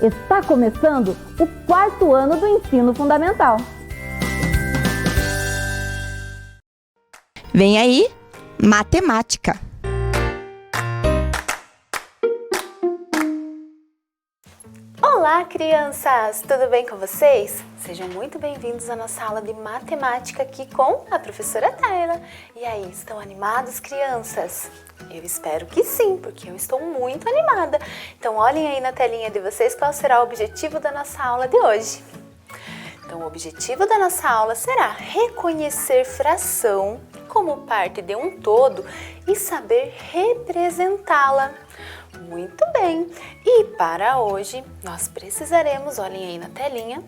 Está começando o 4º ano do ensino fundamental. Vem aí, matemática. Olá, crianças! Tudo bem com vocês? Sejam muito bem-vindos à nossa aula de matemática aqui com a professora Tayla. E aí, estão animados, crianças? Eu espero que sim, porque eu estou muito animada. Então, olhem aí na telinha de vocês qual será o objetivo da nossa aula de hoje. Então, o objetivo da nossa aula será reconhecer fração como parte de um todo e saber representá-la. Muito bem! E para hoje, nós precisaremos, olhem aí na telinha,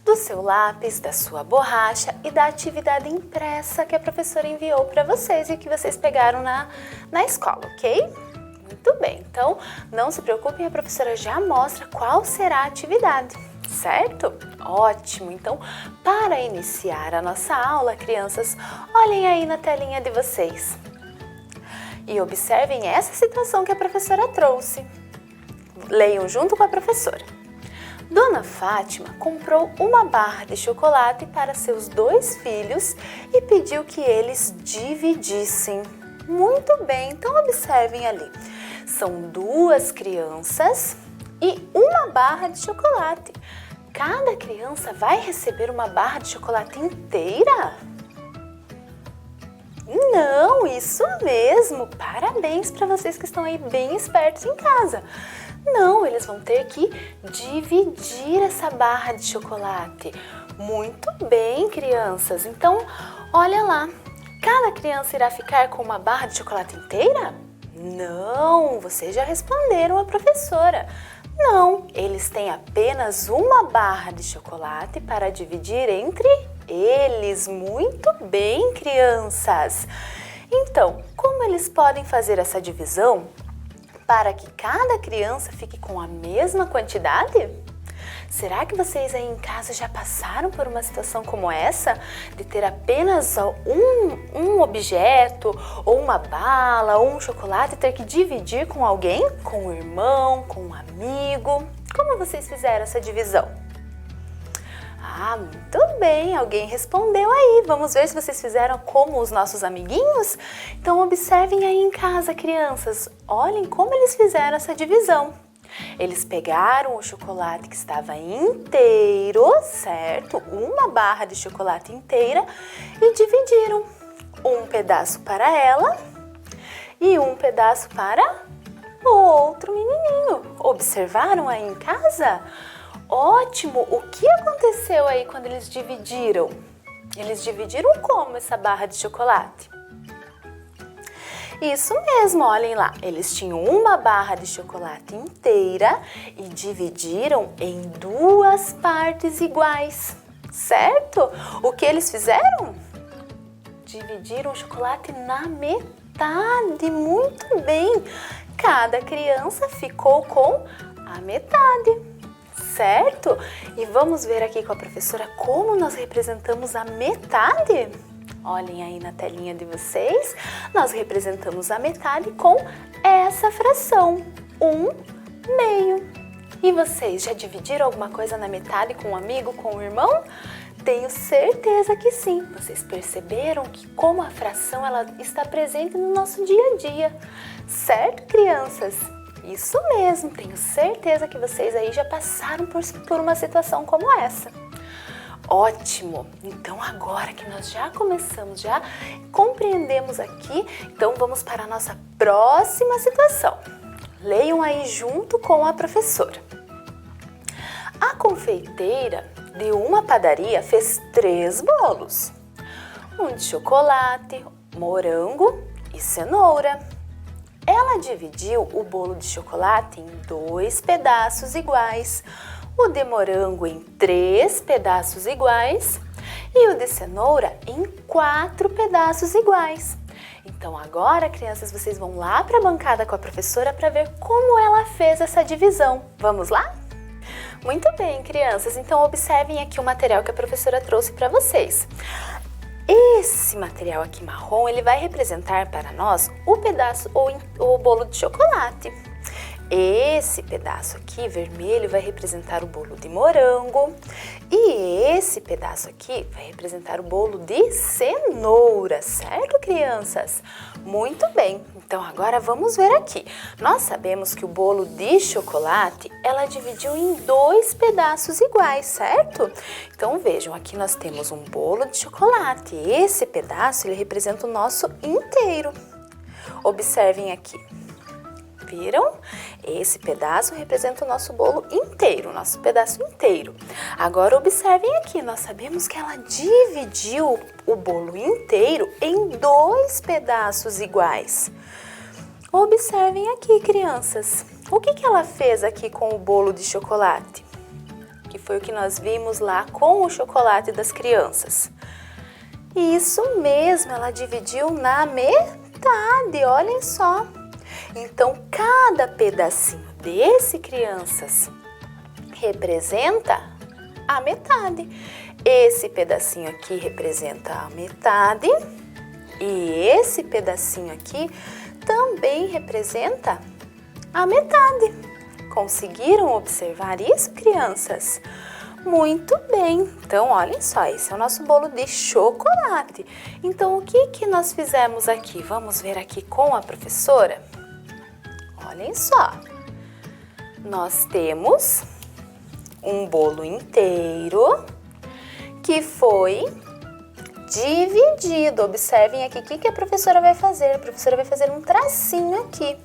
do seu lápis, da sua borracha e da atividade impressa que a professora enviou para vocês e que vocês pegaram na escola, ok? Muito bem, então não se preocupem, a professora já mostra qual será a atividade, certo? Ótimo! Então, para iniciar a nossa aula, crianças, olhem aí na telinha de vocês. E observem essa situação que a professora trouxe. Leiam junto com a professora. Dona Fátima comprou uma barra de chocolate para seus 2 filhos e pediu que eles dividissem. Muito bem, então observem ali. São 2 crianças e uma barra de chocolate. Cada criança vai receber uma barra de chocolate inteira? Não, isso mesmo! Parabéns para vocês que estão aí bem espertos em casa. Não, eles vão ter que dividir essa barra de chocolate. Muito bem, crianças. Então, olha lá. Cada criança irá ficar com uma barra de chocolate inteira? Não, vocês já responderam a professora. Não, eles têm apenas uma barra de chocolate para dividir entre eles. Muito bem, crianças! Então, como eles podem fazer essa divisão para que cada criança fique com a mesma quantidade? Será que vocês aí em casa já passaram por uma situação como essa? De ter apenas um objeto, ou uma bala, ou um chocolate e ter que dividir com alguém? Com um irmão, com um amigo? Como vocês fizeram essa divisão? Ah, muito bem, alguém respondeu aí. Vamos ver se vocês fizeram como os nossos amiguinhos? Então observem aí em casa, crianças. Olhem como eles fizeram essa divisão. Eles pegaram o chocolate que estava inteiro, certo? Uma barra de chocolate inteira e dividiram. Um pedaço para ela e um pedaço para o outro menininho. Observaram aí em casa? Ótimo! O que aconteceu aí quando eles dividiram? Eles dividiram como essa barra de chocolate? Isso mesmo, olhem lá. Eles tinham uma barra de chocolate inteira e dividiram em 2 partes iguais, certo? O que eles fizeram? Dividiram o chocolate na metade. Muito bem! Cada criança ficou com a metade. Certo? E vamos ver aqui com a professora como nós representamos a metade? Olhem aí na telinha de vocês, nós representamos a metade com essa fração, 1/2. E vocês já dividiram alguma coisa na metade com um amigo, com um irmão? Tenho certeza que sim. Vocês perceberam que como a fração ela está presente no nosso dia a dia, certo, crianças? Isso mesmo, tenho certeza que vocês aí já passaram por uma situação como essa. Ótimo! Então agora que nós já começamos, já compreendemos aqui, então vamos para a nossa próxima situação. Leiam aí junto com a professora. A confeiteira de uma padaria fez 3 bolos. Um de chocolate, morango e cenoura. Ela dividiu o bolo de chocolate em 2 pedaços iguais, o de morango em 3 pedaços iguais e o de cenoura em 4 pedaços iguais. Então agora, crianças, vocês vão lá para a bancada com a professora para ver como ela fez essa divisão. Vamos lá? Muito bem, crianças. Então observem aqui o material que a professora trouxe para vocês. Esse material aqui marrom, ele vai representar para nós o pedaço ou o bolo de chocolate. Esse pedaço aqui, vermelho, vai representar o bolo de morango. E esse pedaço aqui vai representar o bolo de cenoura, certo, crianças? Muito bem, então agora vamos ver aqui. Nós sabemos que o bolo de chocolate, ela dividiu em 2 pedaços iguais, certo? Então vejam, aqui nós temos um bolo de chocolate. Esse pedaço, ele representa o nosso inteiro. Observem aqui. Viram? Esse pedaço representa o nosso bolo inteiro, o nosso pedaço inteiro. Agora observem aqui, nós sabemos que ela dividiu o bolo inteiro em 2 pedaços iguais. Observem aqui, crianças. O que ela fez aqui com o bolo de chocolate? Que foi o que nós vimos lá com o chocolate das crianças. Isso mesmo, ela dividiu na metade, olhem só. Então, cada pedacinho desse, crianças, representa a metade. Esse pedacinho aqui representa a metade e esse pedacinho aqui também representa a metade. Conseguiram observar isso, crianças? Muito bem. Então, olhem só, esse é o nosso bolo de chocolate. Então, o que nós fizemos aqui? Vamos ver aqui com a professora? Olhem só, nós temos um bolo inteiro que foi dividido. Observem aqui o que a professora vai fazer. A professora vai fazer um tracinho aqui.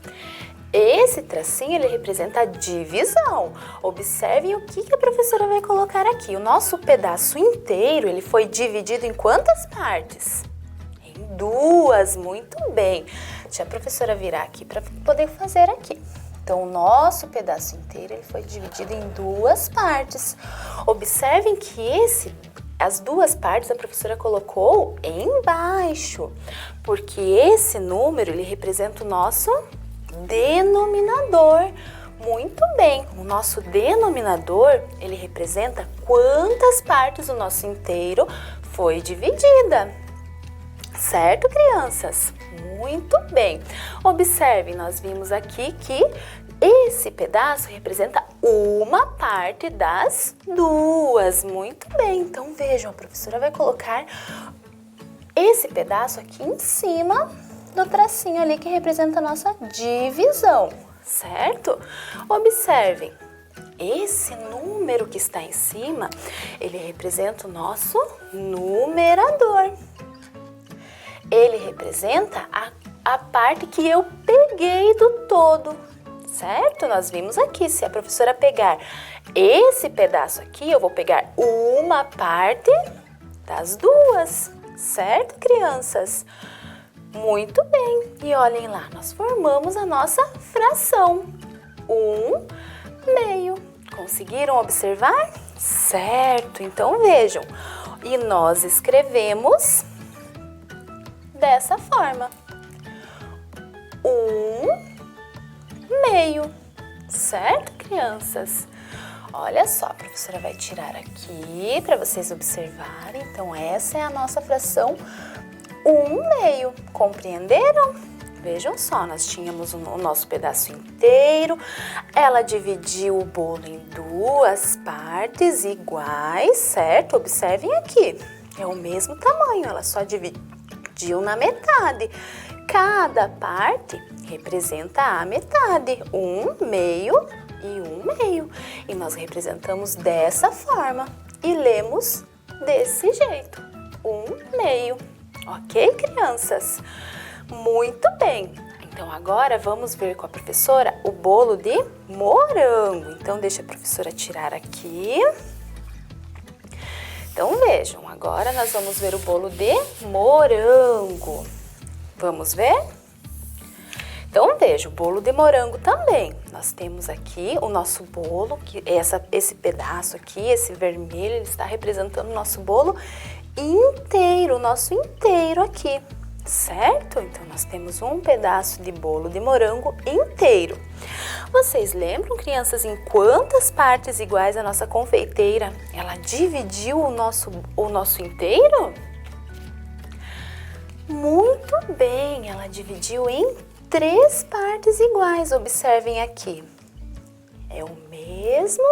Esse tracinho, ele representa a divisão. Observem o que a professora vai colocar aqui. O nosso pedaço inteiro, ele foi dividido em quantas partes? Em 2, muito bem. Deixa a professora virar aqui para poder fazer aqui. Então, o nosso pedaço inteiro, ele foi dividido em 2 partes. Observem que as 2 partes a professora colocou embaixo, porque esse número, ele representa o nosso denominador. Muito bem, o nosso denominador, ele representa quantas partes o nosso inteiro foi dividida. Certo, crianças? Muito bem. Observe, nós vimos aqui que esse pedaço representa uma parte das 2. Muito bem. Então, vejam, a professora vai colocar esse pedaço aqui em cima do tracinho ali que representa a nossa divisão, certo? Observem, esse número que está em cima, ele representa o nosso numerador. Ele representa a parte que eu peguei do todo, certo? Nós vimos aqui, se a professora pegar esse pedaço aqui, eu vou pegar uma parte das 2, certo, crianças? Muito bem. E olhem lá, nós formamos a nossa fração. 1/2. Conseguiram observar? Certo. Então, vejam. E nós escrevemos dessa forma. 1/2. Certo, crianças? Olha só, a professora vai tirar aqui para vocês observarem. Então, essa é a nossa fração 1/2. Compreenderam? Vejam só, nós tínhamos o nosso pedaço inteiro. Ela dividiu o bolo em 2 partes iguais, certo? Observem aqui, é o mesmo tamanho, ela só dividiu na metade. Cada parte representa a metade, 1/2 e 1/2. E nós representamos dessa forma e lemos desse jeito, 1/2. Ok, crianças? Muito bem. Então, agora vamos ver com a professora o bolo de morango. Então, deixa a professora tirar aqui. Então, vejam, agora nós vamos ver o bolo de morango. Vamos ver? Então, veja, o bolo de morango também. Nós temos aqui o nosso bolo, que esse pedaço aqui, esse vermelho, ele está representando o nosso bolo inteiro, o nosso inteiro aqui, certo? Então, nós temos um pedaço de bolo de morango inteiro. Vocês lembram, crianças, em quantas partes iguais a nossa confeiteira, ela dividiu o nosso inteiro? Muito bem, ela dividiu em 3 partes iguais, observem aqui. É o mesmo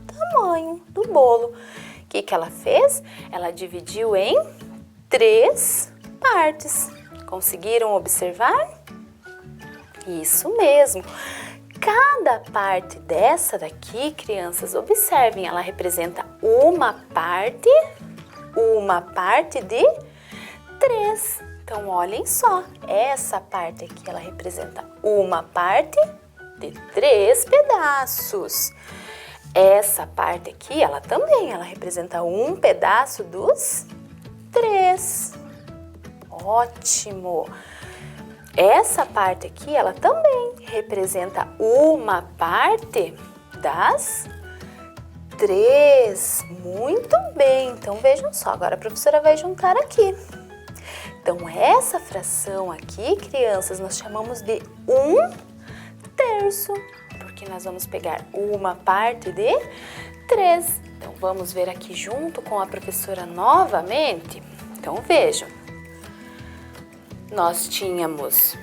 tamanho do bolo. O que ela fez? Ela dividiu em 3 partes. Conseguiram observar? Isso mesmo. Cada parte dessa daqui, crianças, observem, ela representa uma parte de 3. Então, olhem só, essa parte aqui, ela representa uma parte de 3 pedaços. Essa parte aqui, ela representa um pedaço dos 3. Ótimo! Essa parte aqui, ela também representa uma parte das 3. Muito bem! Então, vejam só, agora a professora vai juntar aqui. Então, essa fração aqui, crianças, nós chamamos de 1/3, porque nós vamos pegar uma parte de 3. Então, vamos ver aqui junto com a professora novamente. Então, vejam. Nós tínhamos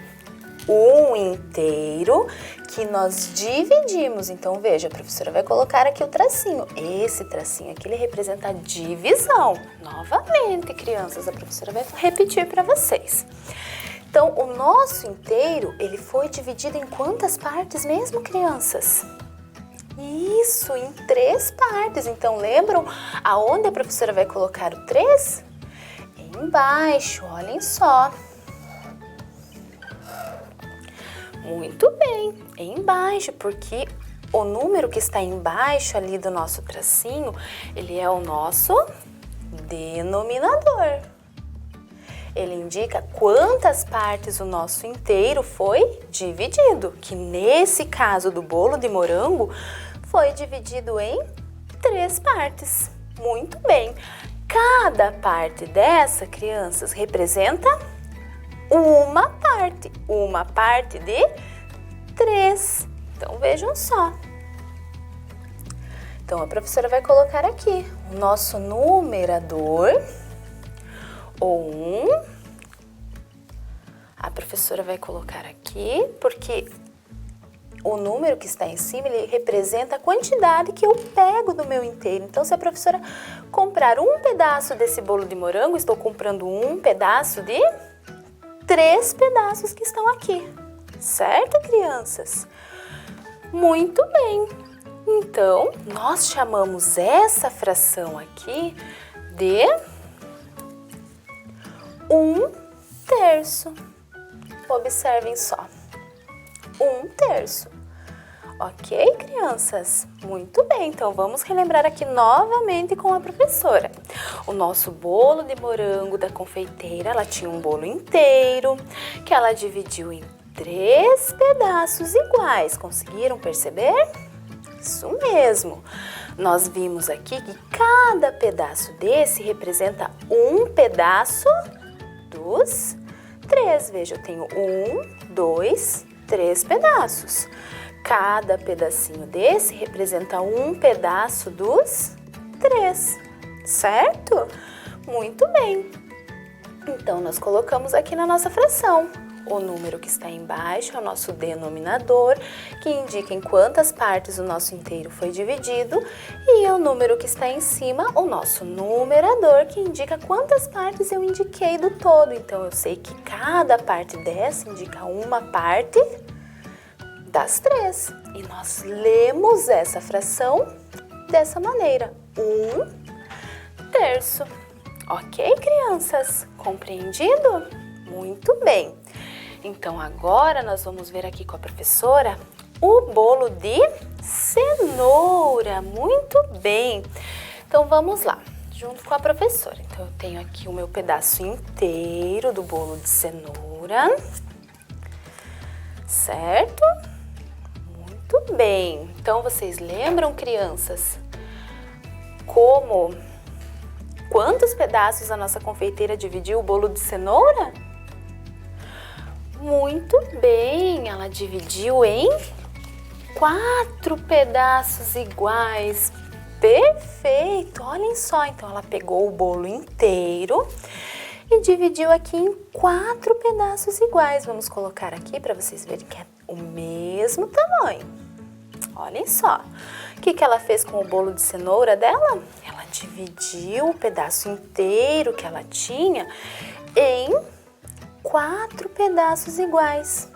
1/3 que nós dividimos. Então, veja, a professora vai colocar aqui o tracinho. Esse tracinho aqui, ele representa a divisão. Novamente, crianças, a professora vai repetir para vocês. Então, o nosso inteiro, ele foi dividido em quantas partes mesmo, crianças? Isso, em 3 partes. Então, lembram aonde a professora vai colocar o 3? Embaixo, olhem só. Muito bem, embaixo, porque o número que está embaixo ali do nosso tracinho, ele é o nosso denominador. Ele indica quantas partes o nosso inteiro foi dividido, que nesse caso do bolo de morango, foi dividido em 3 partes. Muito bem. Cada parte dessa, crianças, representa uma parte de 3. Então, vejam só. Então, a professora vai colocar aqui o nosso numerador, ou 1. A professora vai colocar aqui, porque o número que está em cima, ele representa a quantidade que eu pego do meu inteiro. Então, se a professora comprar um pedaço desse bolo de morango, estou comprando um pedaço de 3 pedaços que estão aqui. Certo, crianças? Muito bem. Então, nós chamamos essa fração aqui de 1/3. Observem só. 1/3. Ok, crianças? Muito bem, então vamos relembrar aqui novamente com a professora. O nosso bolo de morango da confeiteira, ela tinha um bolo inteiro, que ela dividiu em 3 pedaços iguais. Conseguiram perceber? Isso mesmo. Nós vimos aqui que cada pedaço desse representa um pedaço dos 3. Veja, eu tenho 1, 2, 3 pedaços. Cada pedacinho desse representa um pedaço dos 3, certo? Muito bem. Então, nós colocamos aqui na nossa fração. O número que está embaixo é o nosso denominador, que indica em quantas partes o nosso inteiro foi dividido, e o número que está em cima, o nosso numerador, que indica quantas partes eu indiquei do todo. Então, eu sei que cada parte dessa indica uma parte das 3. E nós lemos essa fração dessa maneira: 1/3. Ok, crianças? Compreendido? Muito bem. Então, agora nós vamos ver aqui com a professora o bolo de cenoura. Muito bem. Então, vamos lá, junto com a professora. Então, eu tenho aqui o meu pedaço inteiro do bolo de cenoura. Certo? Muito bem. Então, vocês lembram, crianças, quantos pedaços a nossa confeiteira dividiu o bolo de cenoura? Muito bem, ela dividiu em 4 pedaços iguais. Perfeito, olhem só. Então, ela pegou o bolo inteiro e dividiu aqui em 4 pedaços iguais. Vamos colocar aqui para vocês verem que é o mesmo tamanho. Olhem só. O que ela fez com o bolo de cenoura dela? Ela dividiu o pedaço inteiro que ela tinha em 4 pedaços iguais.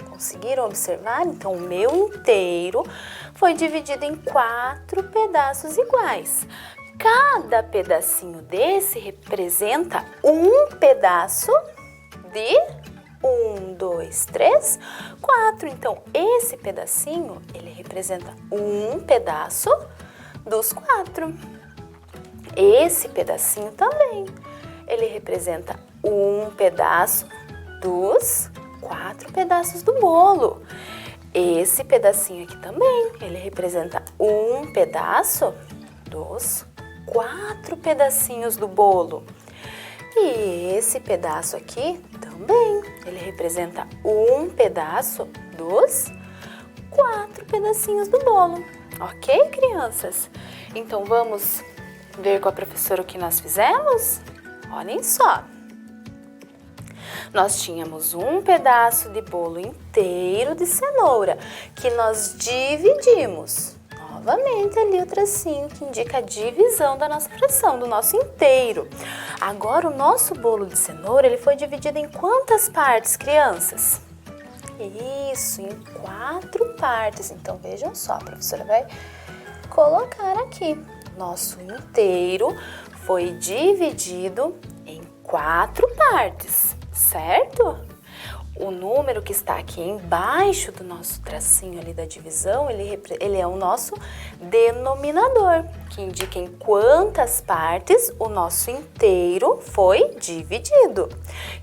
Conseguiram observar? Então, o meu inteiro foi dividido em 4 pedaços iguais. Cada pedacinho desse representa um pedaço de 1, 2, 3, 4. Então, esse pedacinho, ele representa um pedaço dos 4. Esse pedacinho também, ele representa um pedaço dos 4 pedaços do bolo. Esse pedacinho aqui também, ele representa um pedaço dos 4 pedacinhos do bolo. E esse pedaço aqui também, ele representa um pedaço dos 4 pedacinhos do bolo. Ok, crianças? Então, vamos ver com a professora o que nós fizemos? Olhem só. Nós tínhamos um pedaço de bolo inteiro de cenoura que nós dividimos. Novamente ali o tracinho que indica a divisão da nossa fração, do nosso inteiro. Agora o nosso bolo de cenoura, ele foi dividido em quantas partes, crianças? Isso, em 4 partes. Então vejam só, a professora vai colocar aqui. Nosso inteiro foi dividido em 4 partes, certo? O número que está aqui embaixo do nosso tracinho ali da divisão, ele é o nosso denominador, que indica em quantas partes o nosso inteiro foi dividido.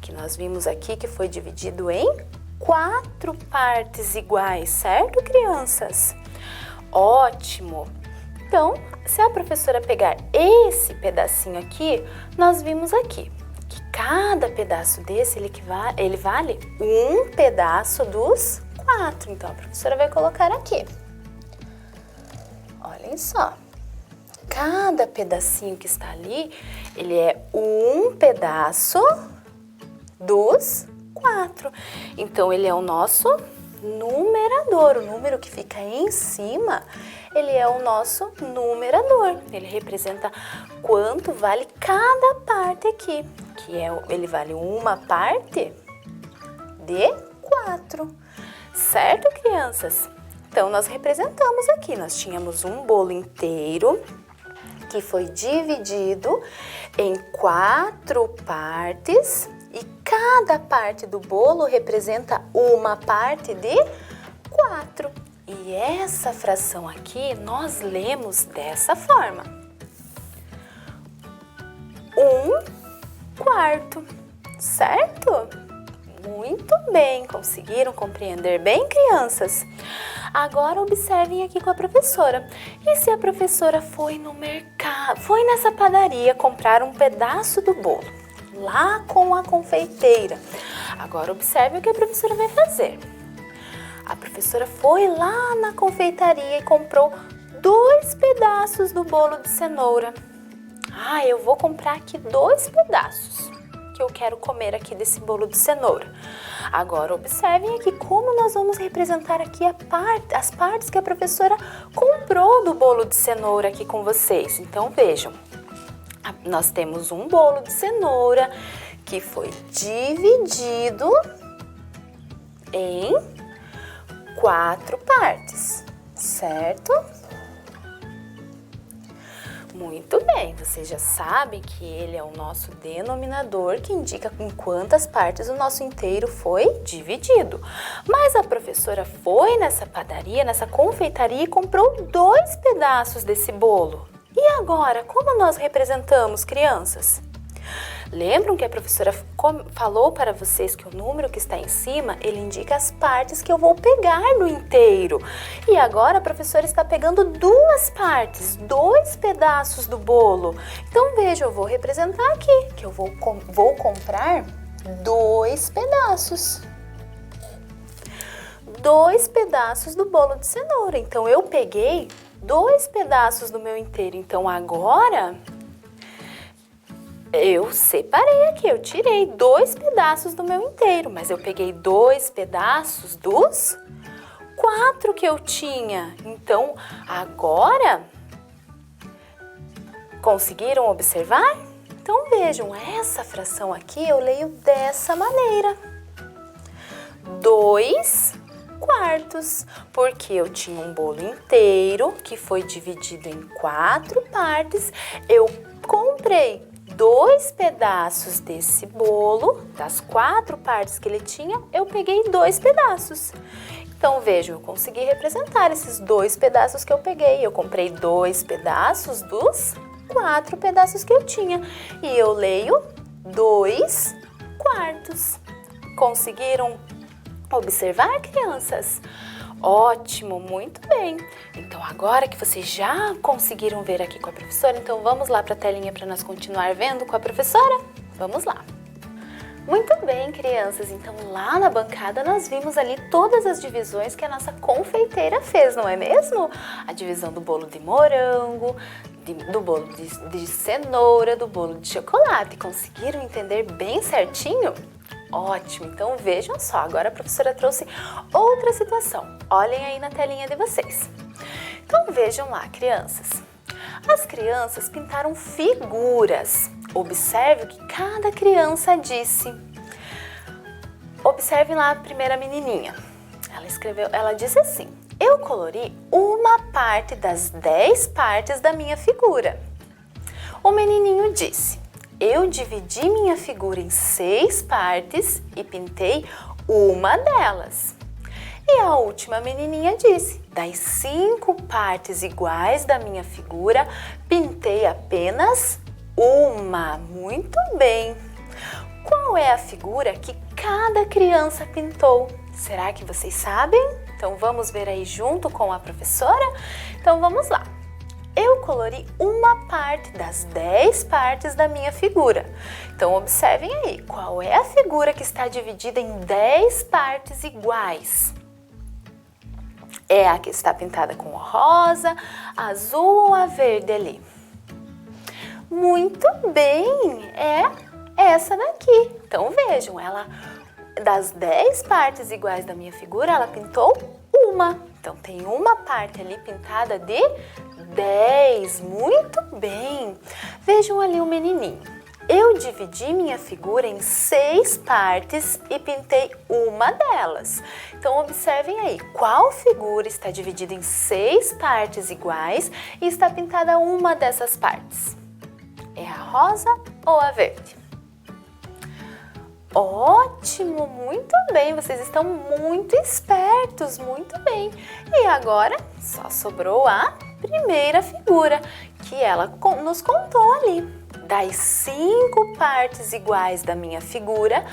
Que nós vimos aqui que foi dividido em 4 partes iguais, certo, crianças? Ótimo! Então, se a professora pegar esse pedacinho aqui, nós vimos aqui que cada pedaço desse, ele vale um pedaço dos 4. Então, a professora vai colocar aqui. Olhem só. Cada pedacinho que está ali, ele é um pedaço dos 4. Então, ele é o nosso numerador. O número que fica em cima, ele é o nosso numerador. Ele representa quanto vale cada parte aqui, ele vale uma parte de 4. Certo, crianças? Então, nós representamos aqui. Nós tínhamos um bolo inteiro que foi dividido em 4 partes e cada parte do bolo representa uma parte de 4. E essa fração aqui nós lemos dessa forma: 1/4, certo? Muito bem, conseguiram compreender bem, crianças? Agora observem aqui com a professora. E se a professora foi no mercado, foi nessa padaria comprar um pedaço do bolo, lá com a confeiteira? Agora observe o que a professora vai fazer. A professora foi lá na confeitaria e comprou 2 pedaços do bolo de cenoura. Eu vou comprar aqui 2 pedaços que eu quero comer aqui desse bolo de cenoura. Agora observem aqui como nós vamos representar aqui as partes que a professora comprou do bolo de cenoura aqui com vocês. Então vejam, nós temos um bolo de cenoura que foi dividido em 4 partes, certo? Muito bem, vocês já sabem que ele é o nosso denominador que indica em quantas partes o nosso inteiro foi dividido. Mas a professora foi nessa padaria, nessa confeitaria e comprou 2 pedaços desse bolo. E agora, como nós representamos, crianças? Lembram que a professora falou para vocês que o número que está em cima, ele indica as partes que eu vou pegar no inteiro. E agora a professora está pegando 2 partes, 2 pedaços do bolo. Então veja, eu vou representar aqui, que eu vou comprar 2 pedaços. 2 pedaços do bolo de cenoura. Então eu peguei 2 pedaços do meu inteiro. Então agora eu separei aqui, eu tirei 2 pedaços do meu inteiro, mas eu peguei 2 pedaços dos 4 que eu tinha. Então, agora, conseguiram observar? Então, vejam, essa fração aqui eu leio dessa maneira. 2/4, porque eu tinha um bolo inteiro que foi dividido em 4 partes. Eu comprei 2 pedaços desse bolo, das 4 partes que ele tinha, eu peguei 2 pedaços. Então, vejam, eu consegui representar esses 2 pedaços que eu peguei. Eu comprei 2 pedaços dos 4 pedaços que eu tinha. E eu leio 2/4. Conseguiram observar, crianças? Ótimo, muito bem. Então, agora que vocês já conseguiram ver aqui com a professora, então vamos lá para a telinha para nós continuar vendo com a professora? Vamos lá. Muito bem, crianças. Então, lá na bancada nós vimos ali todas as divisões que a nossa confeiteira fez, não é mesmo? A divisão do bolo de morango, do bolo de cenoura, do bolo de chocolate. Conseguiram entender bem certinho? Ótimo, então vejam só, agora a professora trouxe outra situação. Olhem aí na telinha de vocês. Então vejam lá, crianças. As crianças pintaram figuras. Observe o que cada criança disse. Observe lá a primeira menininha. Ela disse assim: eu colori uma parte das 10 partes da minha figura. O menininho disse: eu dividi minha figura em 6 partes e pintei uma delas. E a última menininha disse: das 5 partes iguais da minha figura, pintei apenas uma. Muito bem. Qual é a figura que cada criança pintou? Será que vocês sabem? Então vamos ver aí junto com a professora? Então vamos lá. Eu colori uma parte das 10 partes da minha figura. Então, observem aí, qual é a figura que está dividida em 10 partes iguais? É a que está pintada com o rosa, azul ou a verde ali? Muito bem, é essa daqui. Então, vejam, das 10 partes iguais da minha figura, ela pintou uma. Então, tem uma parte ali pintada de 10. Muito bem. Vejam ali o menininho. Eu dividi minha figura em 6 partes e pintei uma delas. Então, observem aí, qual figura está dividida em 6 partes iguais e está pintada uma dessas partes? É a rosa ou a verde? Ótimo, muito bem, vocês estão muito espertos, muito bem. E agora só sobrou a primeira figura, que ela nos contou ali. Das 5 partes iguais da minha figura,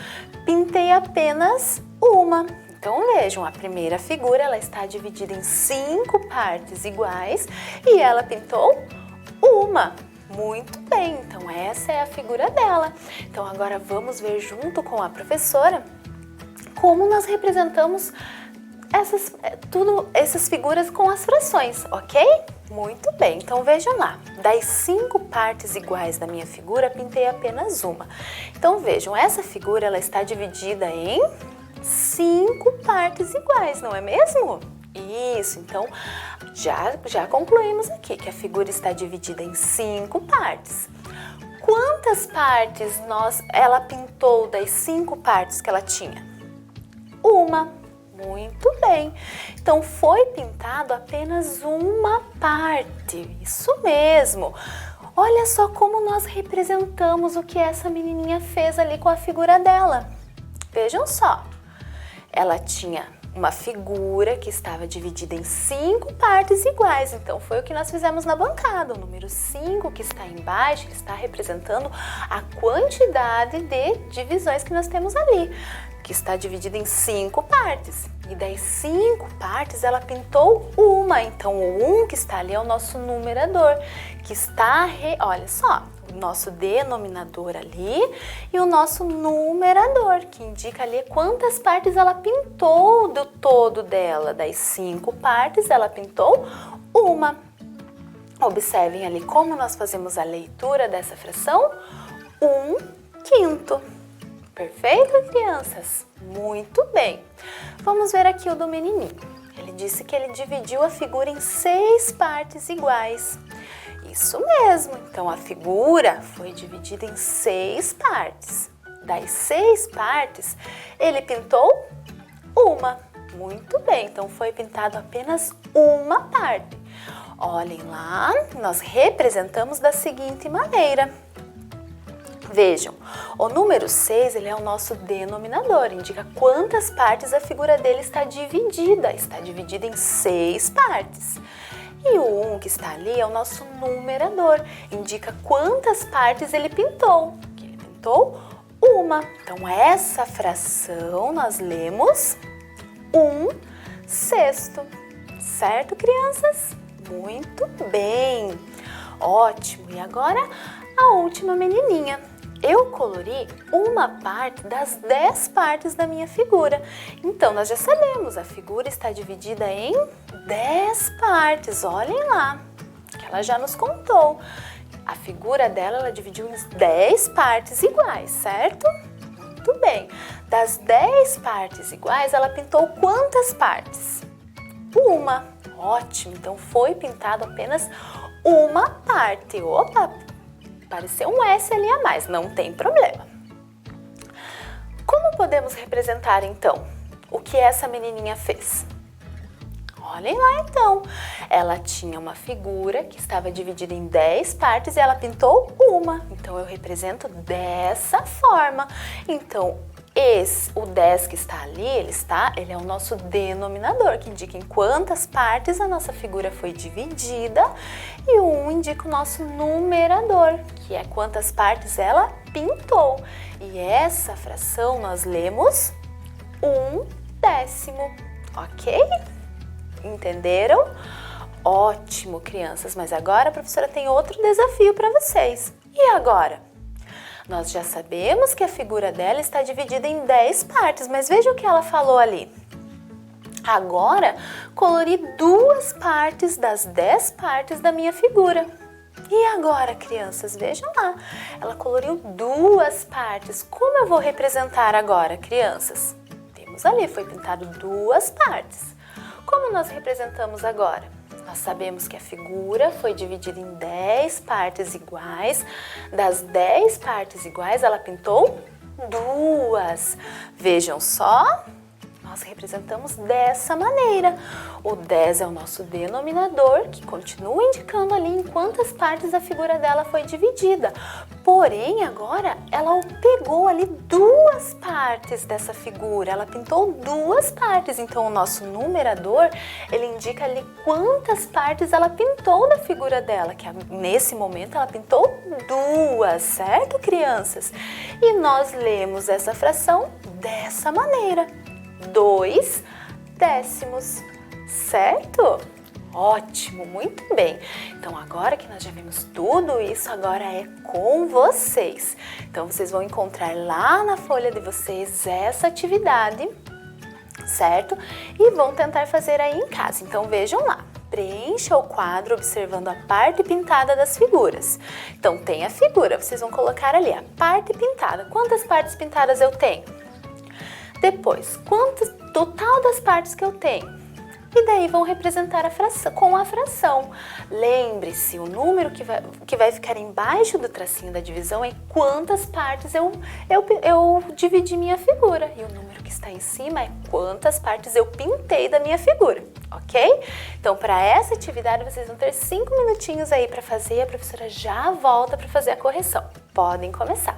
pintei apenas uma. Então vejam, a primeira figura ela está dividida em 5 partes iguais e ela pintou uma. Muito bem, então essa é a figura dela. Então agora vamos ver junto com a professora como nós representamos essas figuras com as frações, ok? Muito bem, então vejam lá. Das 5 partes iguais da minha figura, pintei apenas uma. Então vejam, essa figura ela está dividida em 5 partes iguais, não é mesmo? Isso, então já concluímos aqui que a figura está dividida em 5 partes. Quantas partes ela pintou das 5 partes que ela tinha? Uma. Muito bem. Então, foi pintado apenas uma parte. Isso mesmo. Olha só como nós representamos o que essa menininha fez ali com a figura dela. Vejam só. Ela tinha uma figura que estava dividida em 5 partes iguais. Então, foi o que nós fizemos na bancada. O número 5 que está embaixo, ele está representando a quantidade de divisões que nós temos ali, que está dividida em 5 partes. E das 5 partes, ela pintou uma. Então, o 1 que está ali é o nosso numerador, que está, olha só, o nosso denominador ali e o nosso numerador, que indica ali quantas partes ela pintou do todo dela. Das 5 partes, ela pintou uma. Observem ali como nós fazemos a leitura dessa fração. 1/5. Perfeito, crianças? Muito bem. Vamos ver aqui o do menininho. Ele disse que ele dividiu a figura em 6 partes iguais. Isso mesmo, então a figura foi dividida em 6 partes. Das 6 partes, ele pintou uma. Muito bem, então foi pintado apenas uma parte. Olhem lá, nós representamos da seguinte maneira. Vejam, o número 6 ele é o nosso denominador, indica quantas partes a figura dele está dividida em 6 partes. E o 1 que está ali é o nosso numerador, indica quantas partes ele pintou, que ele pintou uma. Então essa fração nós lemos 1/6, certo, crianças? Muito bem, ótimo. E agora a última menininha. Eu colori uma parte das 10 partes da minha figura. Então, nós já sabemos, a figura está dividida em 10 partes. Olhem lá, que ela já nos contou. A figura dela, ela dividiu em 10 partes iguais, certo? Muito bem. Das 10 partes iguais, ela pintou quantas partes? Uma. Ótimo, então foi pintado apenas uma parte. Opa, apareceu um S ali a mais, não tem problema. Como podemos representar então o que essa menininha fez? Olhem lá então, ela tinha uma figura que estava dividida em 10 partes e ela pintou uma. Então eu represento dessa forma. Então o 10 que está ali, ele é o nosso denominador, que indica em quantas partes a nossa figura foi dividida, e o 1 indica o nosso numerador, que é quantas partes ela pintou. E essa fração nós lemos 1/10, ok? Entenderam? Ótimo, crianças, mas agora a professora tem outro desafio para vocês. E agora? Nós já sabemos que a figura dela está dividida em 10 partes, mas veja o que ela falou ali. Agora, colori 2 partes das 10 partes da minha figura. E agora, crianças, vejam lá. Ela coloriu 2 partes. Como eu vou representar agora, crianças? Temos ali, foi pintado 2 partes. Como nós representamos agora? Nós sabemos que a figura foi dividida em 10 partes iguais. Das 10 partes iguais, ela pintou 2. Vejam só, nós representamos dessa maneira. O 10 é o nosso denominador, que continua indicando ali em quantas partes a figura dela foi dividida. Porém, agora, ela pegou ali 2 partes dessa figura, ela pintou 2 partes. Então, o nosso numerador, ele indica ali quantas partes ela pintou da figura dela, que nesse momento ela pintou 2, certo, crianças? E nós lemos essa fração dessa maneira. 2/10, certo? Ótimo, muito bem. Então, agora que nós já vimos tudo isso, agora é com vocês. Então, vocês vão encontrar lá na folha de vocês essa atividade, certo? E vão tentar fazer aí em casa. Então, vejam lá. Preencha o quadro observando a parte pintada das figuras. Então, tem a figura, vocês vão colocar ali a parte pintada. Quantas partes pintadas eu tenho? Depois, quanto total das partes que eu tenho? E daí vão representar a fração, com a fração. Lembre-se, o número que vai ficar embaixo do tracinho da divisão é quantas partes eu dividi minha figura. E o número que está em cima é quantas partes eu pintei da minha figura, ok? Então, para essa atividade, vocês vão ter 5 minutinhos aí para fazer e a professora já volta para fazer a correção. Podem começar.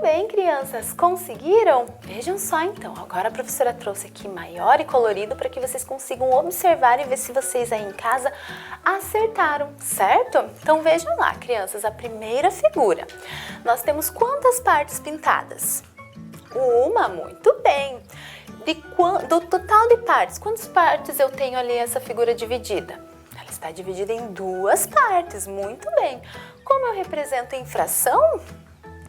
bem, crianças. Conseguiram? Vejam só, então. Agora a professora trouxe aqui maior e colorido para que vocês consigam observar e ver se vocês aí em casa acertaram, certo? Então vejam lá, crianças, a primeira figura. Nós temos quantas partes pintadas? Uma, muito bem. Do total de partes, quantas partes eu tenho ali essa figura dividida? Ela está dividida em duas partes, muito bem. Como eu represento em fração?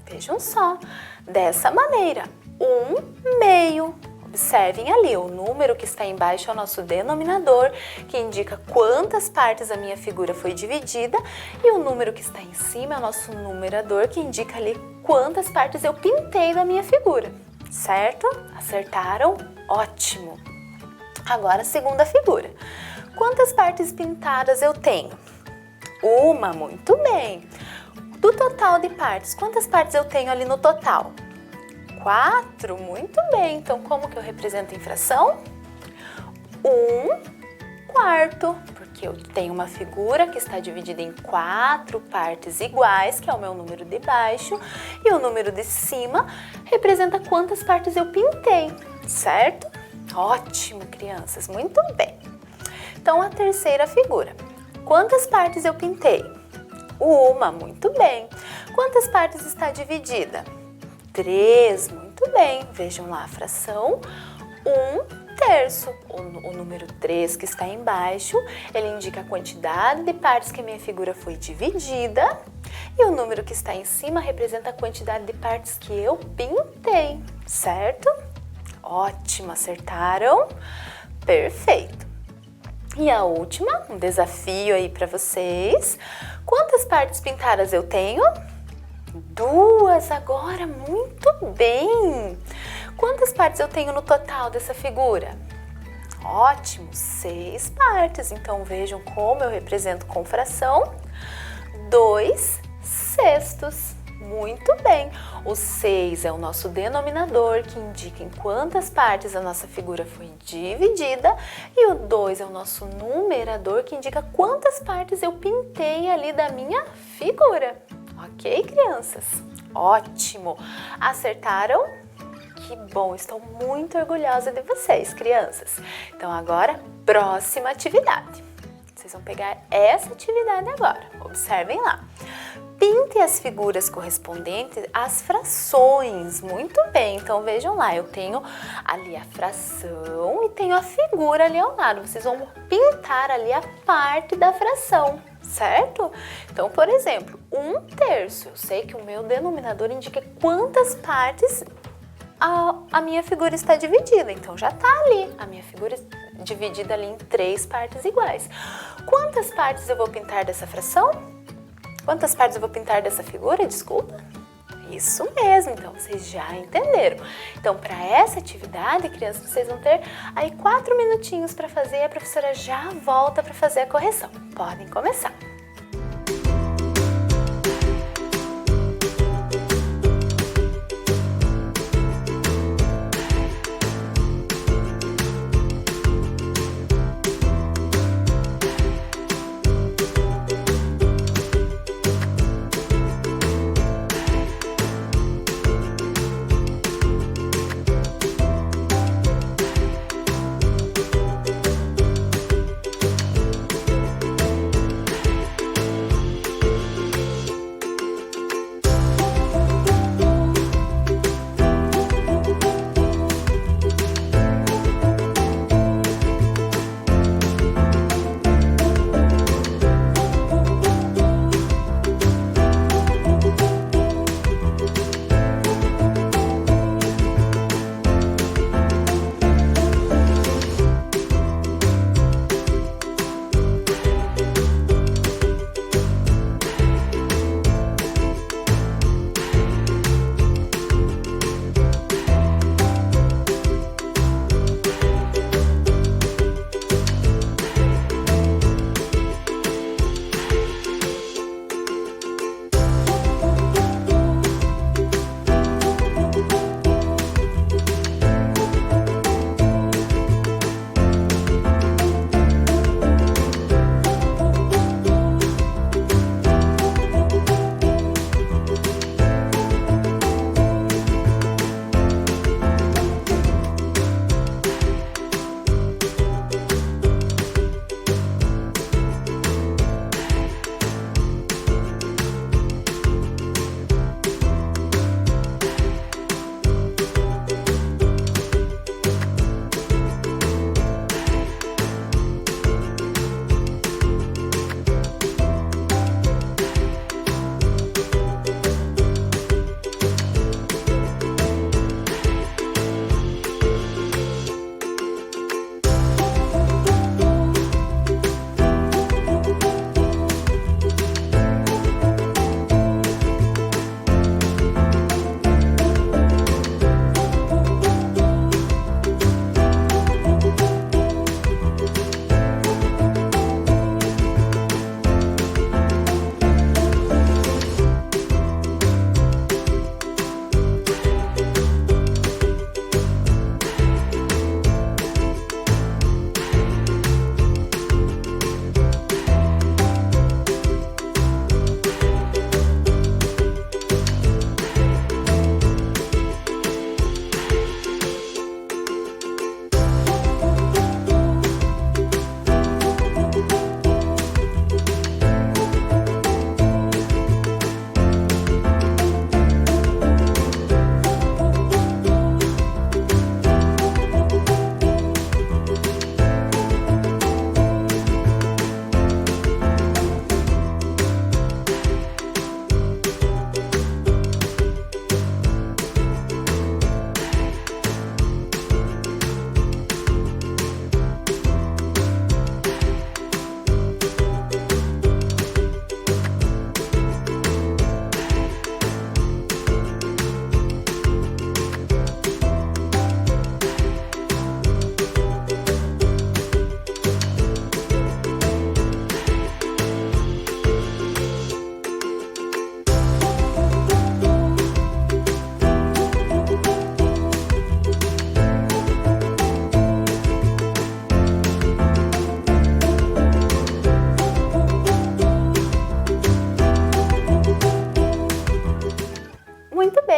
Vejam só, dessa maneira, 1/2. Observem ali, o número que está embaixo é o nosso denominador, que indica quantas partes a minha figura foi dividida, e o número que está em cima é o nosso numerador, que indica ali quantas partes eu pintei da minha figura, certo? Acertaram? Ótimo! Agora a segunda figura. Quantas partes pintadas eu tenho? Uma, muito bem. Do total de partes, quantas partes eu tenho ali no total? 4, muito bem. Então, como que eu represento em fração? 1/4, porque eu tenho uma figura que está dividida em 4 partes iguais, que é o meu número de baixo, e o número de cima representa quantas partes eu pintei, certo? Ótimo, crianças, muito bem. Então, a terceira figura. Quantas partes eu pintei? Uma, muito bem. Quantas partes está dividida? 3, muito bem. Vejam lá a fração. 1/3. O número 3 que está embaixo, ele indica a quantidade de partes que a minha figura foi dividida. E o número que está em cima representa a quantidade de partes que eu pintei, certo? Ótimo, acertaram? Perfeito. E a última, um desafio aí para vocês. Quantas partes pintadas eu tenho? 2 agora, muito bem! Quantas partes eu tenho no total dessa figura? Ótimo, 6 partes. Então vejam como eu represento com fração. 2/6. Muito bem. O 6 é o nosso denominador, que indica em quantas partes a nossa figura foi dividida. E o 2 é o nosso numerador, que indica quantas partes eu pintei ali da minha figura. Ok, crianças? Ótimo! Acertaram? Que bom! Estou muito orgulhosa de vocês, crianças. Então agora, próxima atividade. Vocês vão pegar essa atividade agora. Observem lá. Pinte as figuras correspondentes às frações. Muito bem, então vejam lá, eu tenho ali a fração e tenho a figura ali ao lado. Vocês vão pintar ali a parte da fração, certo? Então, por exemplo, 1/3. Eu sei que o meu denominador indica quantas partes a minha figura está dividida. Então, já está ali, a minha figura dividida ali em 3 partes iguais. Quantas partes eu vou pintar dessa fração? Quantas partes eu vou pintar dessa figura? Desculpa. Isso mesmo, então vocês já entenderam. Então, para essa atividade, crianças, vocês vão ter aí 4 minutinhos para fazer e a professora já volta para fazer a correção. Podem começar.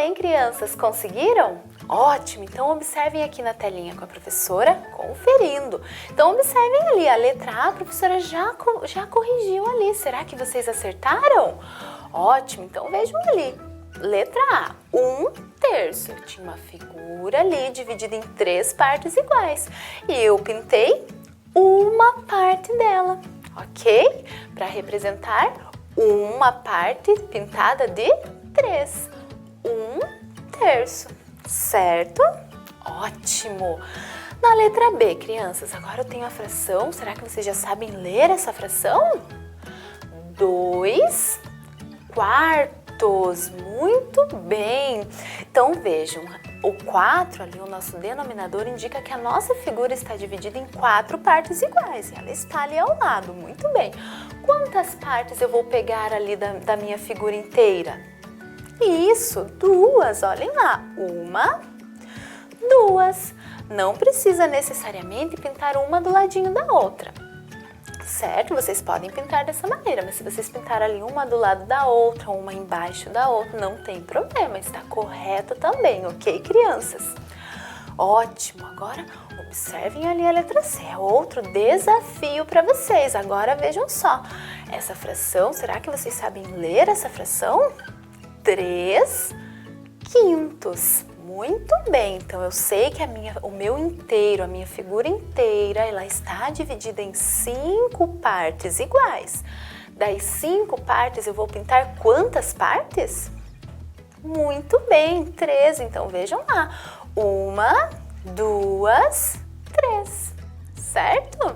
bem, crianças, conseguiram? Ótimo, então observem aqui na telinha com a professora, conferindo. Então observem ali, a letra A, a professora já corrigiu ali. Será que vocês acertaram? Ótimo, então vejam ali. Letra A, 1/3. Eu tinha uma figura ali dividida em 3 partes iguais. E eu pintei uma parte dela, ok? Para representar uma parte pintada de 3. 1/3, certo? Ótimo! Na letra B, crianças, agora eu tenho a fração. Será que vocês já sabem ler essa fração? 2/4. Muito bem! Então vejam, o 4 ali, o nosso denominador, indica que a nossa figura está dividida em 4 partes iguais. E ela está ali ao lado, muito bem. Quantas partes eu vou pegar ali da minha figura inteira? Isso, 2, olhem lá. 1, 2. Não precisa necessariamente pintar uma do ladinho da outra. Certo? Vocês podem pintar dessa maneira, mas se vocês pintarem ali uma do lado da outra, uma embaixo da outra, não tem problema, está correto também, ok, crianças? Ótimo! Agora, observem ali a letra C, é outro desafio para vocês. Agora, vejam só, essa fração, será que vocês sabem ler essa fração? 3/5. Muito bem, então eu sei que o meu inteiro, a minha figura inteira, ela está dividida em 5 partes iguais. Das 5 partes eu vou pintar quantas partes? Muito bem, 3. Então vejam lá, 1, 2, 3, certo?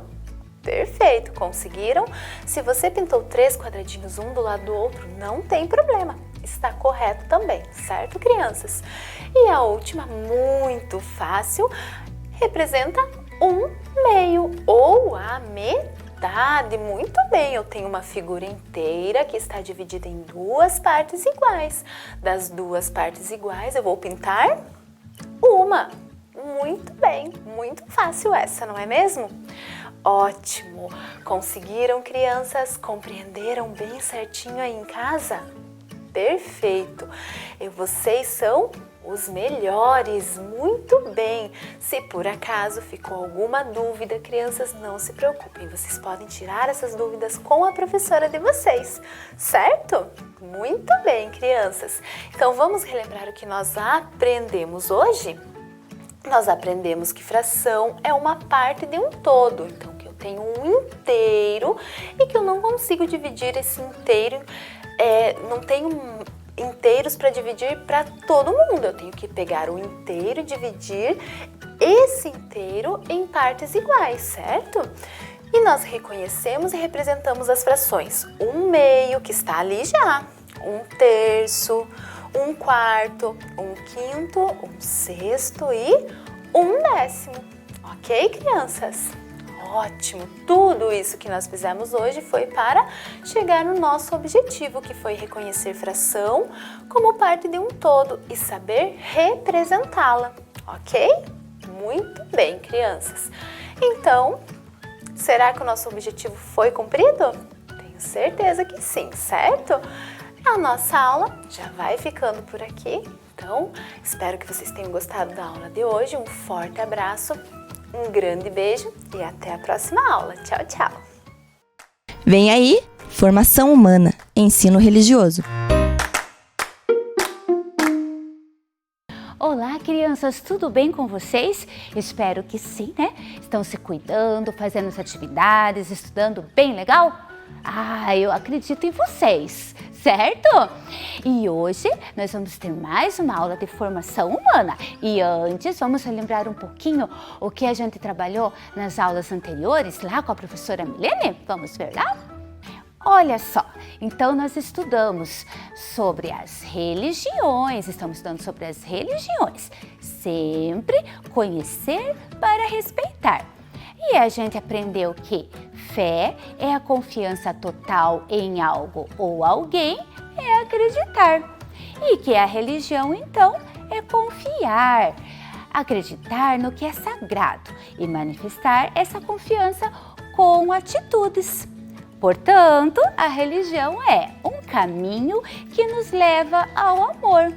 Perfeito, conseguiram? Se você pintou 3 quadradinhos um do lado do outro, não tem problema. Está correto também, certo, crianças? E a última, muito fácil, representa 1/2 ou a metade. Muito bem, eu tenho uma figura inteira que está dividida em 2 partes iguais. Das 2 partes iguais, eu vou pintar uma. Muito bem, muito fácil essa, não é mesmo? Ótimo! Conseguiram, crianças? Compreenderam bem certinho aí em casa? Perfeito! E vocês são os melhores, muito bem! Se por acaso ficou alguma dúvida, crianças, não se preocupem, vocês podem tirar essas dúvidas com a professora de vocês, certo? Muito bem, crianças! Então vamos relembrar o que nós aprendemos hoje? Nós aprendemos que fração é uma parte de um todo, então que eu tenho um inteiro e que eu não consigo dividir esse inteiro, não tenho inteiros para dividir para todo mundo. Eu tenho que pegar o inteiro e dividir esse inteiro em partes iguais, certo? E nós reconhecemos e representamos as frações. 1/2, que está ali já, 1/3, 1/4, 1/5, 1/6 e 1/10. Ok, crianças? Ótimo! Tudo isso que nós fizemos hoje foi para chegar no nosso objetivo, que foi reconhecer fração como parte de um todo e saber representá-la, ok? Muito bem, crianças! Então, será que o nosso objetivo foi cumprido? Tenho certeza que sim, certo? A nossa aula já vai ficando por aqui, então espero que vocês tenham gostado da aula de hoje. Um forte abraço, um grande beijo e até a próxima aula. Tchau, tchau! Vem aí, Formação Humana, Ensino Religioso. Olá, crianças, tudo bem com vocês? Espero que sim, né? Estão se cuidando, fazendo as atividades, estudando bem legal? Eu acredito em vocês, certo? E hoje nós vamos ter mais uma aula de formação humana. E antes, vamos relembrar um pouquinho o que a gente trabalhou nas aulas anteriores, lá com a professora Milene? Vamos ver lá? Olha só, então nós estudamos sobre as religiões, estamos estudando sobre as religiões. Sempre conhecer para respeitar. E a gente aprendeu que fé é a confiança total em algo ou alguém, é acreditar. E que a religião, então, é confiar, acreditar no que é sagrado e manifestar essa confiança com atitudes. Portanto, a religião é um caminho que nos leva ao amor.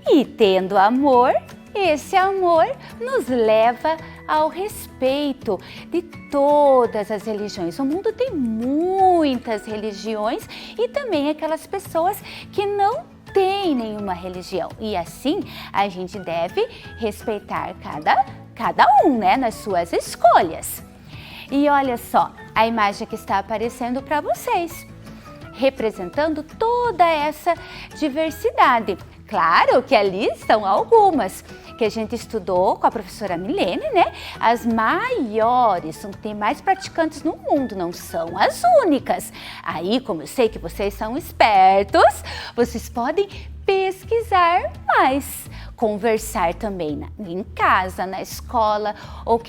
E tendo amor, esse amor nos leva ao respeito de todas as religiões. O mundo tem muitas religiões e também aquelas pessoas que não têm nenhuma religião. E assim a gente deve respeitar cada um, né, nas suas escolhas. E olha só a imagem que está aparecendo para vocês, representando toda essa diversidade. Claro que ali estão algumas que a gente estudou com a professora Milene, né? As maiores, tem mais praticantes no mundo, não são as únicas. Aí, como eu sei que vocês são espertos, vocês podem pesquisar mais, conversar também em casa, na escola, ou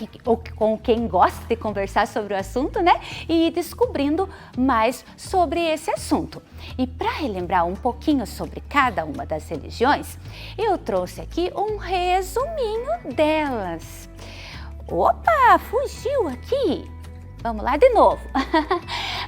com quem gosta de conversar sobre o assunto, né? E ir descobrindo mais sobre esse assunto. E para relembrar um pouquinho sobre cada uma das religiões, eu trouxe aqui um resuminho delas. Opa, fugiu aqui! Vamos lá de novo.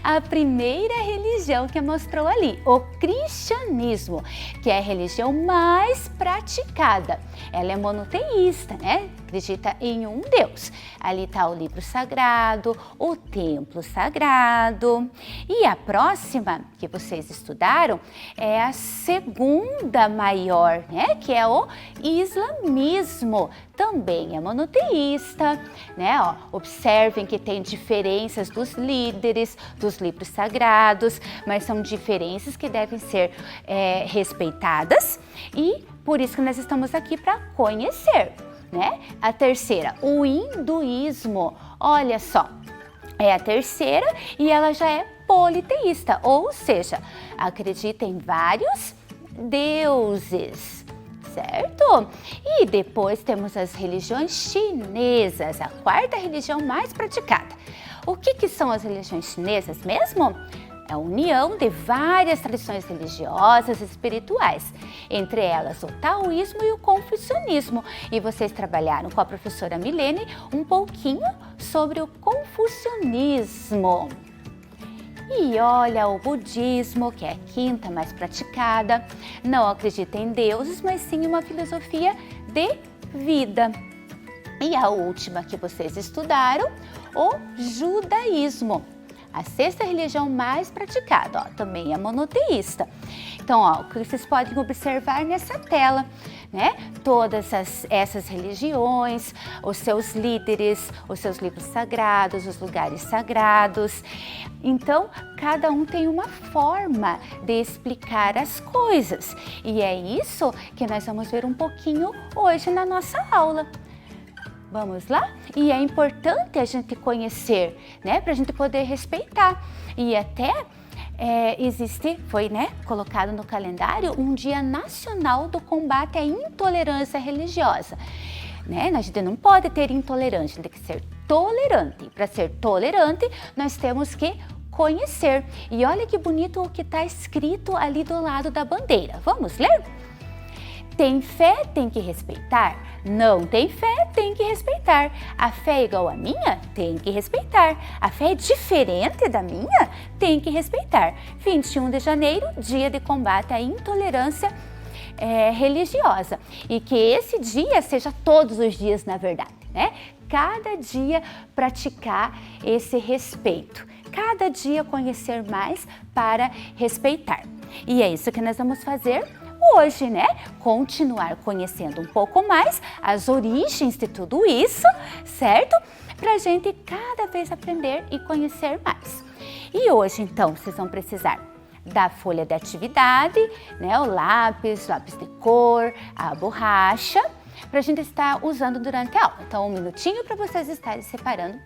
A primeira religião que mostrou ali, o cristianismo, que é a religião mais praticada. Ela é monoteísta, né? Acredita em um Deus. Ali está o livro sagrado, o templo sagrado. E a próxima que vocês estudaram é a segunda maior, né? Que é o islamismo. Também é monoteísta, né? Ó, observem que tem diferenças dos líderes, dos livros sagrados, mas são diferenças que devem ser respeitadas e por isso que nós estamos aqui para conhecer, né? A terceira, o hinduísmo, olha só, é a terceira e ela já é politeísta, ou seja, acredita em vários deuses, certo? E depois temos as religiões chinesas, a quarta religião mais praticada. O que são as religiões chinesas mesmo? É a união de várias tradições religiosas e espirituais, entre elas o taoísmo e o confucionismo. E vocês trabalharam com a professora Milene um pouquinho sobre o confucionismo. E olha, o budismo, que é a quinta mais praticada, não acredita em deuses, mas sim em uma filosofia de vida. E a última que vocês estudaram, o judaísmo. A sexta religião mais praticada, ó, também é monoteísta. Então, ó, o que vocês podem observar nessa tela, né? Todas essas religiões, os seus líderes, os seus livros sagrados, os lugares sagrados. Então, cada um tem uma forma de explicar as coisas. E é isso que nós vamos ver um pouquinho hoje na nossa aula. Vamos lá? E é importante a gente conhecer, né? Para a gente poder respeitar. E até foi, né, colocado no calendário um Dia Nacional do Combate à Intolerância Religiosa. Né? A gente não pode ter intolerância, tem que ser tolerante. Para ser tolerante, nós temos que conhecer. E olha que bonito o que está escrito ali do lado da bandeira. Vamos ler? Tem fé, tem que respeitar. Não tem fé, tem que respeitar. A fé é igual à minha? Tem que respeitar. A fé é diferente da minha? Tem que respeitar. 21 de janeiro, dia de combate à intolerância religiosa. E que esse dia seja todos os dias, na verdade, né? Cada dia praticar esse respeito. Cada dia conhecer mais para respeitar. E é isso que nós vamos fazer hoje, né? Continuar conhecendo um pouco mais as origens de tudo isso, certo? Para a gente cada vez aprender e conhecer mais. E hoje, então, vocês vão precisar da folha de atividade, né? O lápis de cor, a borracha, para a gente estar usando durante a aula. Então, um minutinho para vocês estarem separando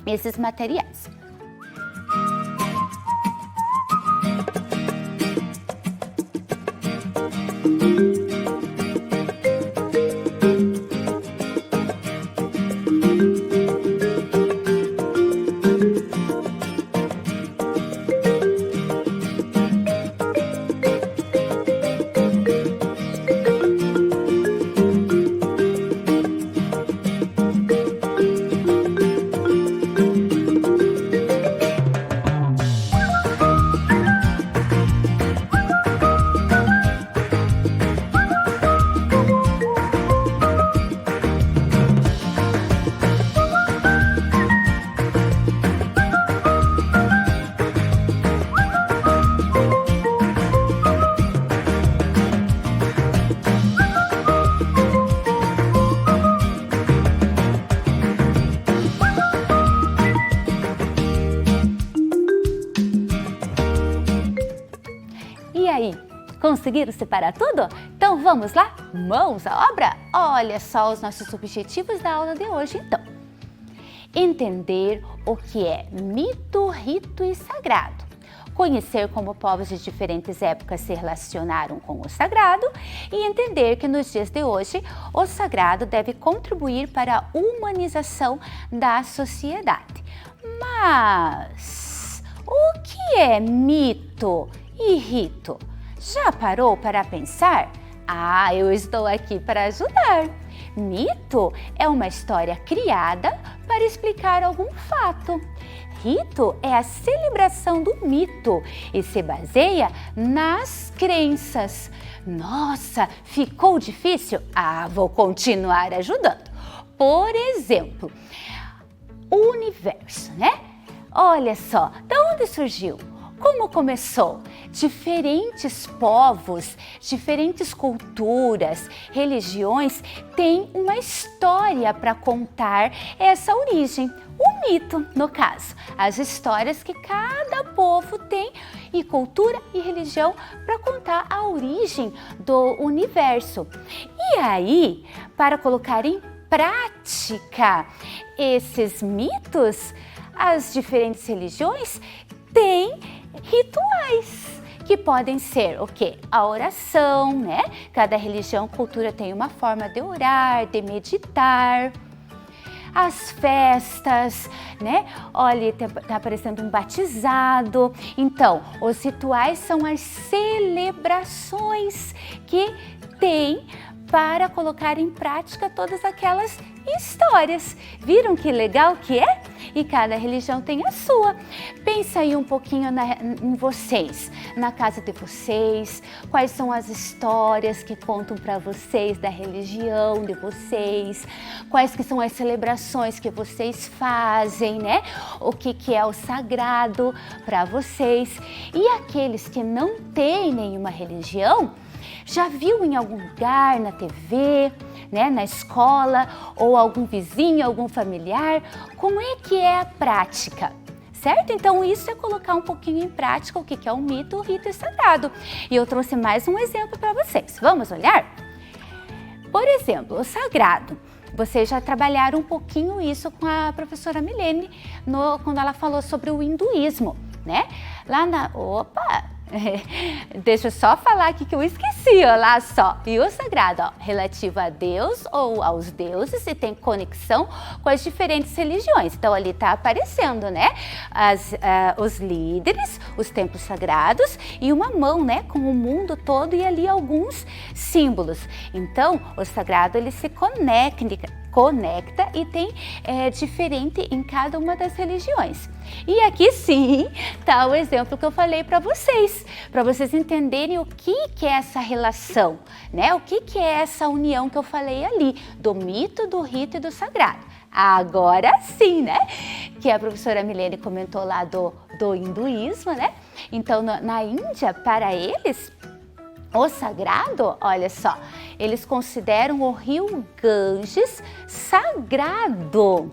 esses materiais. E aí, conseguiram separar tudo? Então vamos lá? Mãos à obra? Olha só os nossos objetivos da aula de hoje então. Entender o que é mito, rito e sagrado. Conhecer como povos de diferentes épocas se relacionaram com o sagrado e entender que nos dias de hoje o sagrado deve contribuir para a humanização da sociedade. Mas o que é mito e rito? Já parou para pensar? Ah, eu estou aqui para ajudar. Mito é uma história criada para explicar algum fato. Rito é a celebração do mito e se baseia nas crenças. Nossa, ficou difícil? Ah, vou continuar ajudando. Por exemplo, o universo, né? Olha só, de onde surgiu? Como começou? Diferentes povos, diferentes culturas, religiões têm uma história para contar essa origem. O mito, no caso, as histórias que cada povo tem e cultura e religião para contar a origem do universo. E aí, para colocar em prática esses mitos, as diferentes religiões têm rituais que podem ser o quê? A oração, né? Cada religião, cultura tem uma forma de orar, de meditar. As festas, né? Olha, tá aparecendo um batizado. Então, os rituais são as celebrações que tem para colocar em prática todas aquelas histórias. Viram que legal que é? E cada religião tem a sua. Pensa aí um pouquinho em vocês, na casa de vocês, quais são as histórias que contam para vocês da religião de vocês, quais que são as celebrações que vocês fazem, né? O que é o sagrado para vocês. E aqueles que não têm nenhuma religião, já viu em algum lugar, na TV, né, na escola, ou algum vizinho, algum familiar, como é que é a prática? Certo? Então isso é colocar um pouquinho em prática o que é um mito, o rito e sagrado. E eu trouxe mais um exemplo para vocês. Vamos olhar? Por exemplo, o sagrado. Vocês já trabalharam um pouquinho isso com a professora Milene, quando ela falou sobre o hinduísmo, né? Deixa eu só falar aqui que eu esqueci, ó, lá só. E o sagrado, ó, relativo a Deus ou aos deuses e tem conexão com as diferentes religiões. Então ali tá aparecendo, né? Os líderes, os templos sagrados e uma mão, né? Com o mundo todo e ali alguns símbolos. Então o sagrado ele se conecta e tem diferente em cada uma das religiões. E aqui sim tá o exemplo que eu falei para vocês entenderem o que é essa relação, né? O que é essa união que eu falei ali, do mito, do rito e do sagrado. Agora sim, né? Que a professora Milene comentou lá do hinduísmo, né? Então na Índia, para eles, o sagrado, olha só, eles consideram o rio Ganges sagrado.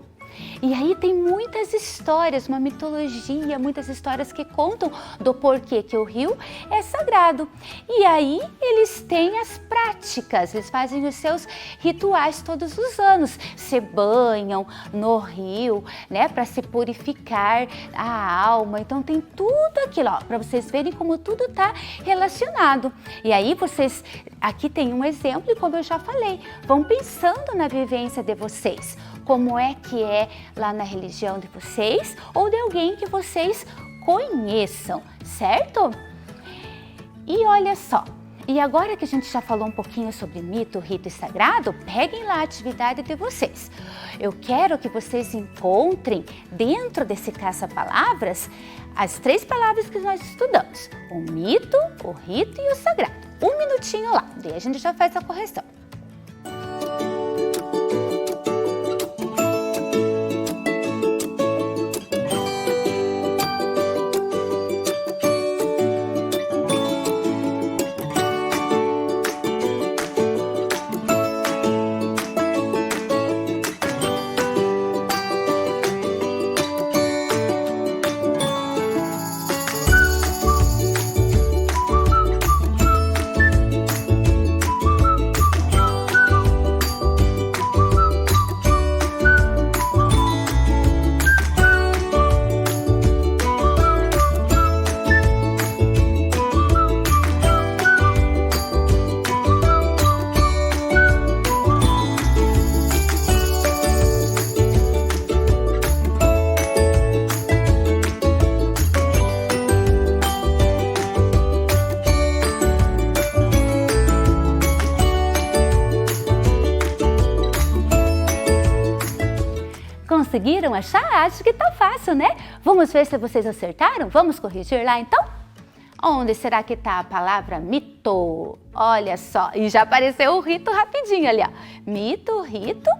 E aí tem muitas histórias, uma mitologia, muitas histórias que contam do porquê que o rio é sagrado. E aí eles têm as práticas, eles fazem os seus rituais todos os anos, se banham no rio, né, para se purificar a alma. Então tem tudo aquilo, ó, para vocês verem como tudo está relacionado. E aí vocês, aqui tem um exemplo e como eu já falei, vão pensando na vivência de vocês. Como é que é lá na religião de vocês ou de alguém que vocês conheçam, certo? E olha só, e agora que a gente já falou um pouquinho sobre mito, rito e sagrado, peguem lá a atividade de vocês. Eu quero que vocês encontrem dentro desse caça-palavras as 3 palavras que nós estudamos: o mito, o rito e o sagrado. Um minutinho lá, daí a gente já faz a correção. Conseguiram achar? Acho que tá fácil, né? Vamos ver se vocês acertaram? Vamos corrigir lá então? Onde será que tá a palavra mito? Olha só, e já apareceu o rito rapidinho ali, ó. Mito, rito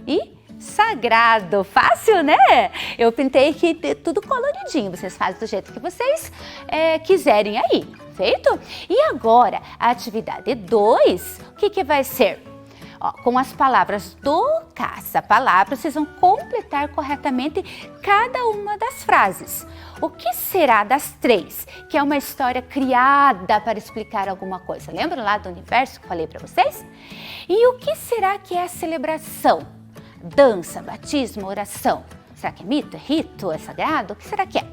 e sagrado. Fácil, né? Eu pintei aqui tudo coloridinho. Vocês fazem do jeito que vocês quiserem aí, feito? E agora, a atividade 2, o que vai ser? Ó, com as palavras do caça-palavras, vocês vão completar corretamente cada uma das frases. O que será das 3, que é uma história criada para explicar alguma coisa? Lembra lá do universo que eu falei para vocês? E o que será que é a celebração? Dança, batismo, oração. Será que é mito, é rito, é sagrado? O que será que é?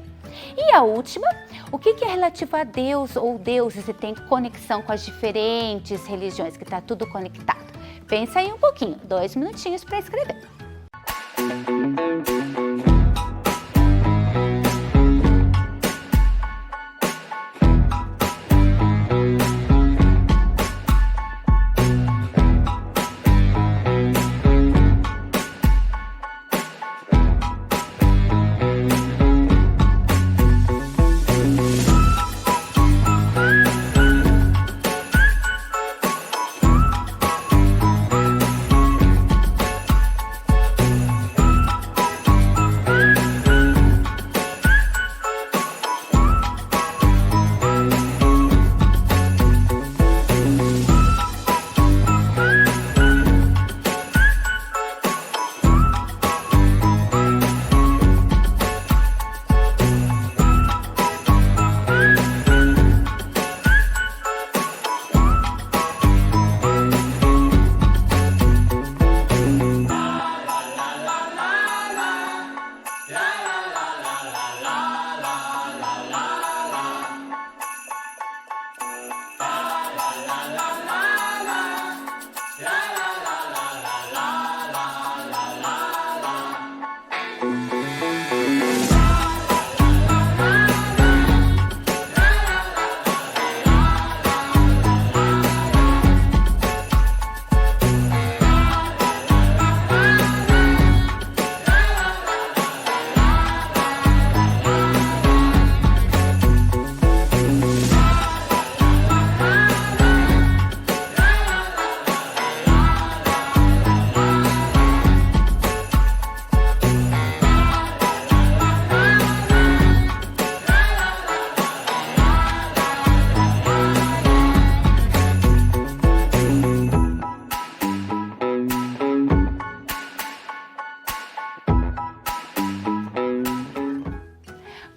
E a última, o que é relativo a Deus ou deuses e tem conexão com as diferentes religiões, que está tudo conectado? Pensa aí um pouquinho, 2 minutinhos para escrever.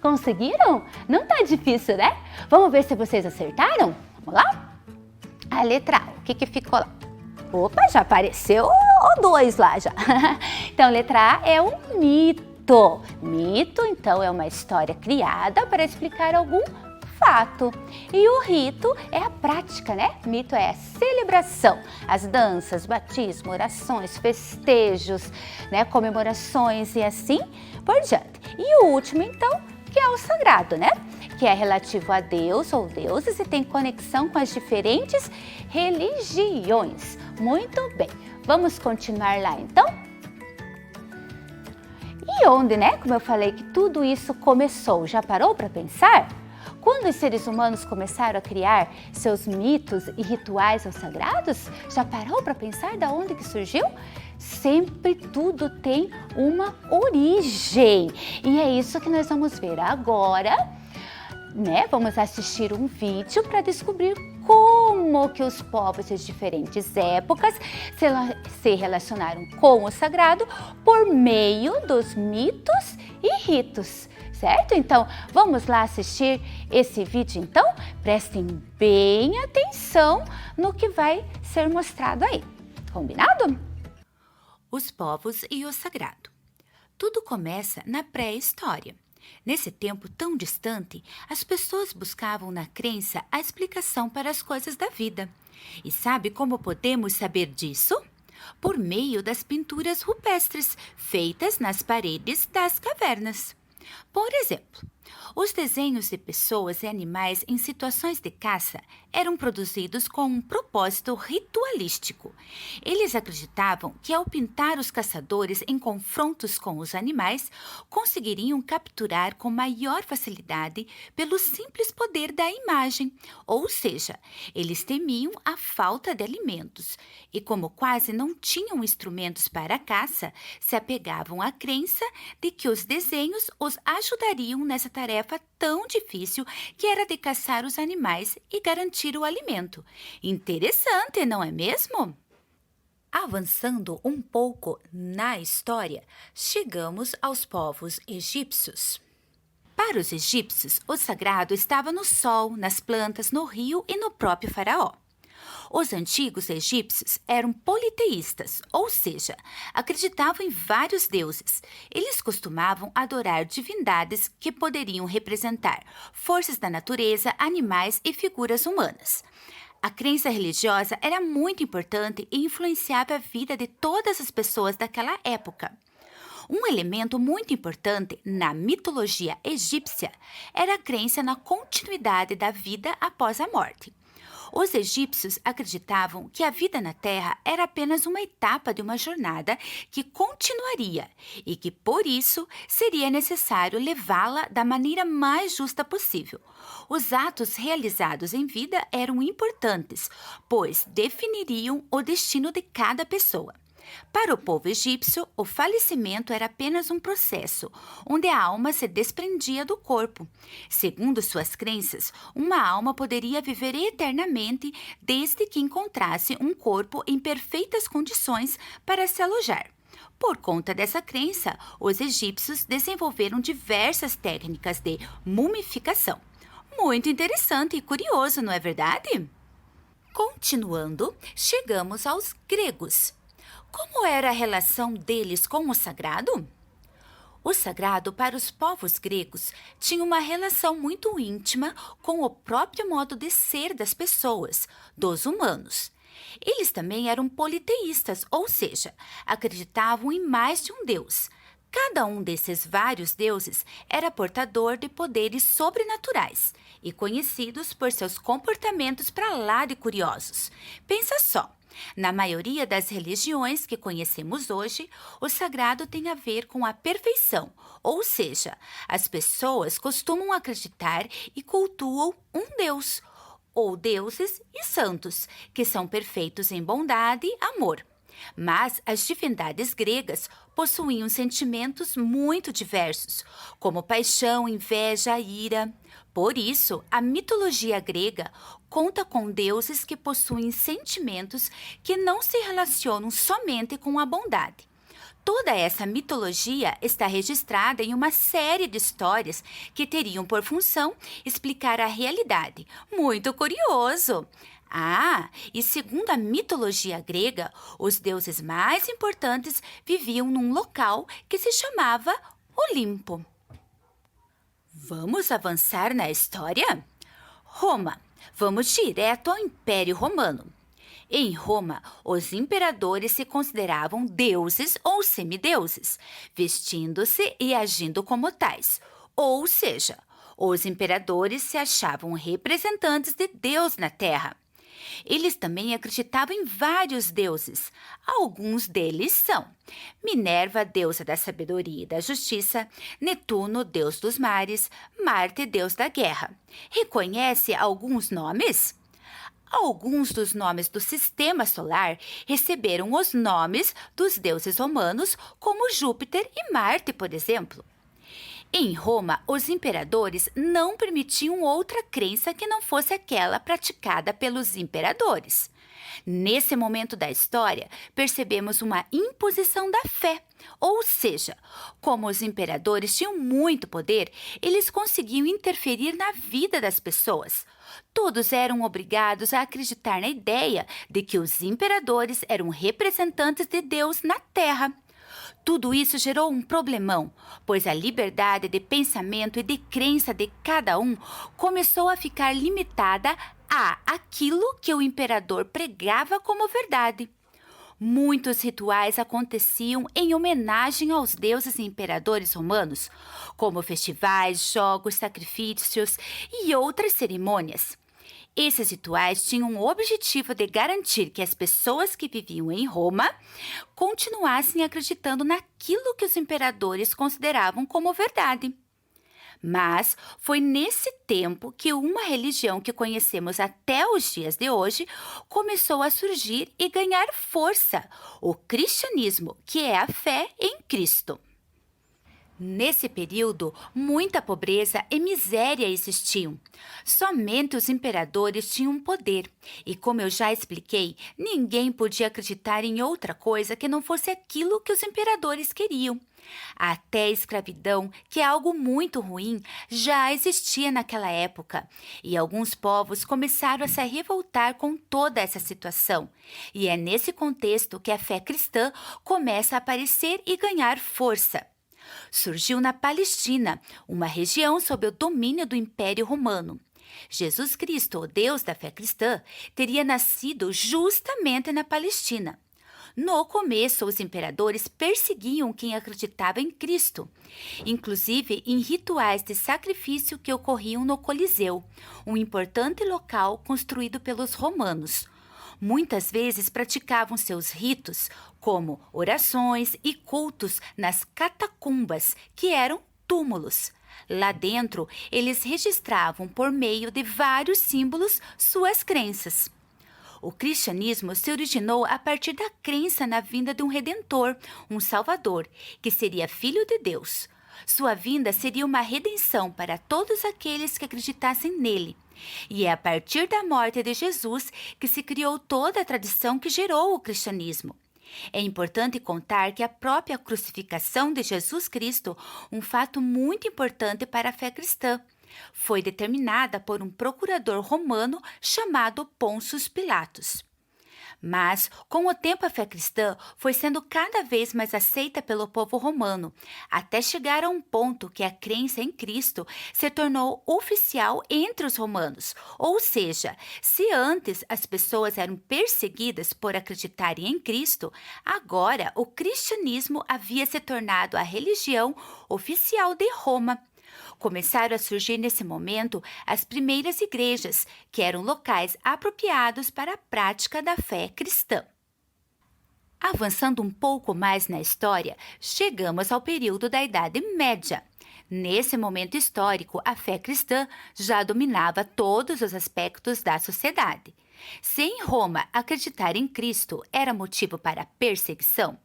Conseguiram? Não tá difícil, né? Vamos ver se vocês acertaram? Vamos lá? A letra A, o que ficou lá? Opa, já apareceu o 2 lá já. Então, letra A é um mito. Mito, então, é uma história criada para explicar algum fato. E o rito é a prática, né? Mito é a celebração, as danças, batismo, orações, festejos, né? Comemorações e assim por diante. E o último, então, que é o sagrado, né? Que é relativo a Deus ou deuses e tem conexão com as diferentes religiões. Muito bem, vamos continuar lá então? E onde, né? Como eu falei que tudo isso começou, já parou para pensar? Quando os seres humanos começaram a criar seus mitos e rituais aos sagrados, já parou para pensar de onde que surgiu? Sempre tudo tem uma origem. E é isso que nós vamos ver agora, né? Vamos assistir um vídeo para descobrir como que os povos de diferentes épocas se relacionaram com o sagrado por meio dos mitos e ritos. Certo? Então, vamos lá assistir esse vídeo então? Prestem bem atenção no que vai ser mostrado aí. Combinado? Os povos e o sagrado. Tudo começa na pré-história. Nesse tempo tão distante, as pessoas buscavam na crença a explicação para as coisas da vida. E sabe como podemos saber disso? Por meio das pinturas rupestres feitas nas paredes das cavernas. Por exemplo, Os desenhos de pessoas e animais em situações de caça eram produzidos com um propósito ritualístico. Eles acreditavam que ao pintar os caçadores em confrontos com os animais, conseguiriam capturar com maior facilidade pelo simples poder da imagem, ou seja, eles temiam a falta de alimentos e, como quase não tinham instrumentos para a caça, se apegavam à crença de que os desenhos os ajudariam nessa tarefa tão difícil que era de caçar os animais e garantir o alimento. Interessante, não é mesmo? Avançando um pouco na história, chegamos aos povos egípcios. Para os egípcios, o sagrado estava no sol, nas plantas, no rio e no próprio faraó. Os antigos egípcios eram politeístas, ou seja, acreditavam em vários deuses. Eles costumavam adorar divindades que poderiam representar forças da natureza, animais e figuras humanas. A crença religiosa era muito importante e influenciava a vida de todas as pessoas daquela época. Um elemento muito importante na mitologia egípcia era a crença na continuidade da vida após a morte. Os egípcios acreditavam que a vida na Terra era apenas uma etapa de uma jornada que continuaria e que, por isso, seria necessário levá-la da maneira mais justa possível. Os atos realizados em vida eram importantes, pois definiriam o destino de cada pessoa. Para o povo egípcio, o falecimento era apenas um processo, onde a alma se desprendia do corpo. Segundo suas crenças, uma alma poderia viver eternamente desde que encontrasse um corpo em perfeitas condições para se alojar. Por conta dessa crença, os egípcios desenvolveram diversas técnicas de mumificação. Muito interessante e curioso, não é verdade? Continuando, chegamos aos gregos. Como era a relação deles com o sagrado? O sagrado para os povos gregos tinha uma relação muito íntima com o próprio modo de ser das pessoas, dos humanos. Eles também eram politeístas, ou seja, acreditavam em mais de um deus. Cada um desses vários deuses era portador de poderes sobrenaturais e conhecidos por seus comportamentos para lá de curiosos. Pensa só. Na maioria das religiões que conhecemos hoje, o sagrado tem a ver com a perfeição, ou seja, as pessoas costumam acreditar e cultuam um Deus, ou deuses e santos, que são perfeitos em bondade e amor. Mas as divindades gregas possuíam sentimentos muito diversos, como paixão, inveja, ira. Por isso, a mitologia grega conta com deuses que possuem sentimentos que não se relacionam somente com a bondade. Toda essa mitologia está registrada em uma série de histórias que teriam por função explicar a realidade. Muito curioso! E segundo a mitologia grega, os deuses mais importantes viviam num local que se chamava Olimpo. Vamos avançar na história? Roma. Vamos direto ao Império Romano. Em Roma, os imperadores se consideravam deuses ou semideuses, vestindo-se e agindo como tais. Ou seja, os imperadores se achavam representantes de Deus na Terra. Eles também acreditavam em vários deuses. Alguns deles são Minerva, deusa da sabedoria e da justiça, Netuno, deus dos mares, Marte, deus da guerra. Reconhece alguns nomes? Alguns dos nomes do sistema solar receberam os nomes dos deuses romanos, como Júpiter e Marte, por exemplo. Em Roma, os imperadores não permitiam outra crença que não fosse aquela praticada pelos imperadores. Nesse momento da história, percebemos uma imposição da fé, ou seja, como os imperadores tinham muito poder, eles conseguiam interferir na vida das pessoas. Todos eram obrigados a acreditar na ideia de que os imperadores eram representantes de Deus na Terra. Tudo isso gerou um problemão, pois a liberdade de pensamento e de crença de cada um começou a ficar limitada a aquilo que o imperador pregava como verdade. Muitos rituais aconteciam em homenagem aos deuses e imperadores romanos, como festivais, jogos, sacrifícios e outras cerimônias. Esses rituais tinham o objetivo de garantir que as pessoas que viviam em Roma continuassem acreditando naquilo que os imperadores consideravam como verdade. Mas foi nesse tempo que uma religião que conhecemos até os dias de hoje começou a surgir e ganhar força, o cristianismo, que é a fé em Cristo. Nesse período, muita pobreza e miséria existiam. Somente os imperadores tinham poder, e como eu já expliquei, ninguém podia acreditar em outra coisa que não fosse aquilo que os imperadores queriam. Até a escravidão, que é algo muito ruim, já existia naquela época, e alguns povos começaram a se revoltar com toda essa situação. E é nesse contexto que a fé cristã começa a aparecer e ganhar força. Surgiu na Palestina, uma região sob o domínio do Império Romano. Jesus Cristo, o Deus da fé cristã, teria nascido justamente na Palestina. No começo, os imperadores perseguiam quem acreditava em Cristo, inclusive em rituais de sacrifício que ocorriam no Coliseu, um importante local construído pelos romanos. Muitas vezes praticavam seus ritos, como orações e cultos nas catacumbas, que eram túmulos. Lá dentro, eles registravam por meio de vários símbolos suas crenças. O cristianismo se originou a partir da crença na vinda de um Redentor, um Salvador, que seria Filho de Deus. Sua vinda seria uma redenção para todos aqueles que acreditassem nele. E é a partir da morte de Jesus que se criou toda a tradição que gerou o cristianismo. É importante contar que a própria crucificação de Jesus Cristo, um fato muito importante para a fé cristã, foi determinada por um procurador romano chamado Pôncio Pilatos. Mas, com o tempo, a fé cristã foi sendo cada vez mais aceita pelo povo romano, até chegar a um ponto que a crença em Cristo se tornou oficial entre os romanos. Ou seja, se antes as pessoas eram perseguidas por acreditarem em Cristo, agora o cristianismo havia se tornado a religião oficial de Roma. Começaram a surgir nesse momento as primeiras igrejas, que eram locais apropriados para a prática da fé cristã. Avançando um pouco mais na história, chegamos ao período da Idade Média. Nesse momento histórico, a fé cristã já dominava todos os aspectos da sociedade. Se em Roma acreditar em Cristo era motivo para perseguição,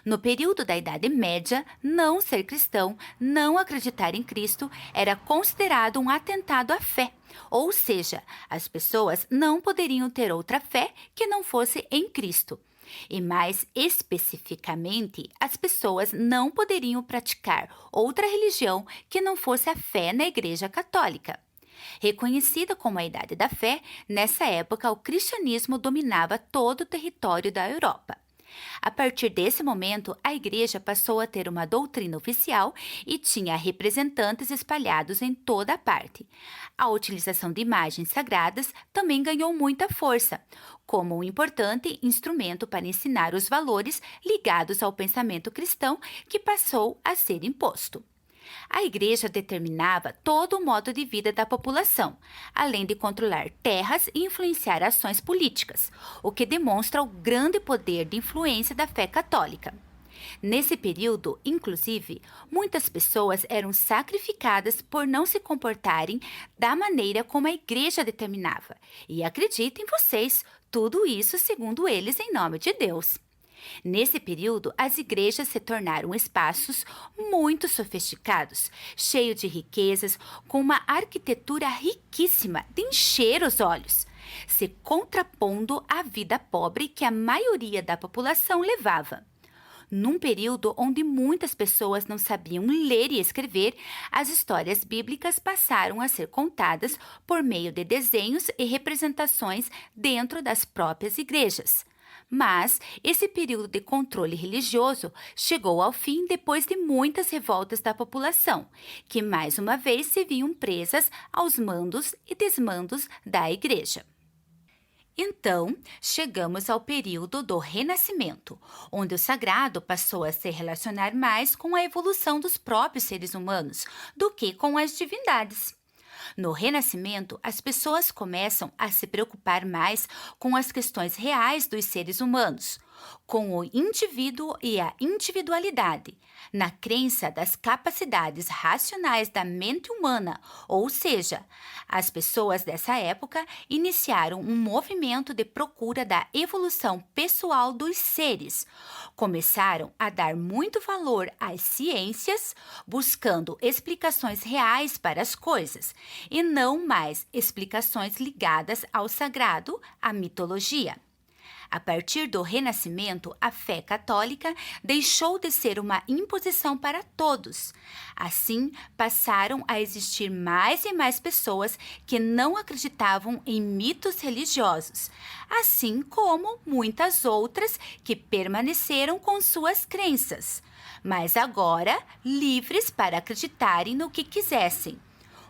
no período da Idade Média, não ser cristão, não acreditar em Cristo, era considerado um atentado à fé. Ou seja, as pessoas não poderiam ter outra fé que não fosse em Cristo. E mais especificamente, as pessoas não poderiam praticar outra religião que não fosse a fé na Igreja Católica. Reconhecida como a Idade da Fé, nessa época o cristianismo dominava todo o território da Europa. A partir desse momento, a Igreja passou a ter uma doutrina oficial e tinha representantes espalhados em toda a parte. A utilização de imagens sagradas também ganhou muita força, como um importante instrumento para ensinar os valores ligados ao pensamento cristão que passou a ser imposto. A Igreja determinava todo o modo de vida da população, além de controlar terras e influenciar ações políticas, o que demonstra o grande poder de influência da fé católica. Nesse período, inclusive, muitas pessoas eram sacrificadas por não se comportarem da maneira como a Igreja determinava. E acreditem vocês, tudo isso segundo eles em nome de Deus. Nesse período, as igrejas se tornaram espaços muito sofisticados, cheios de riquezas, com uma arquitetura riquíssima de encher os olhos, se contrapondo à vida pobre que a maioria da população levava. Num período onde muitas pessoas não sabiam ler e escrever, as histórias bíblicas passaram a ser contadas por meio de desenhos e representações dentro das próprias igrejas. Mas esse período de controle religioso chegou ao fim depois de muitas revoltas da população, que mais uma vez se viam presas aos mandos e desmandos da Igreja. Então, chegamos ao período do Renascimento, onde o sagrado passou a se relacionar mais com a evolução dos próprios seres humanos do que com as divindades. No Renascimento, as pessoas começam a se preocupar mais com as questões reais dos seres humanos, com o indivíduo e a individualidade, na crença das capacidades racionais da mente humana, ou seja, as pessoas dessa época iniciaram um movimento de procura da evolução pessoal dos seres. Começaram a dar muito valor às ciências, buscando explicações reais para as coisas, e não mais explicações ligadas ao sagrado, à mitologia. A partir do Renascimento, a fé católica deixou de ser uma imposição para todos. Assim, passaram a existir mais e mais pessoas que não acreditavam em mitos religiosos, assim como muitas outras que permaneceram com suas crenças, mas agora livres para acreditarem no que quisessem.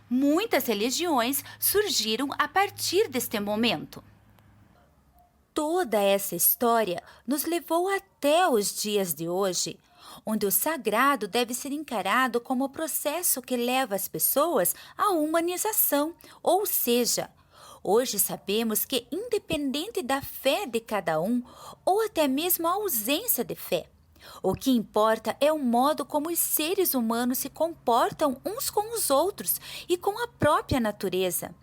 Muitas religiões surgiram a partir deste momento. Toda essa história nos levou até os dias de hoje, onde o sagrado deve ser encarado como o processo que leva as pessoas à humanização, ou seja, hoje sabemos que independente da fé de cada um, ou até mesmo a ausência de fé, o que importa é o modo como os seres humanos se comportam uns com os outros e com a própria natureza.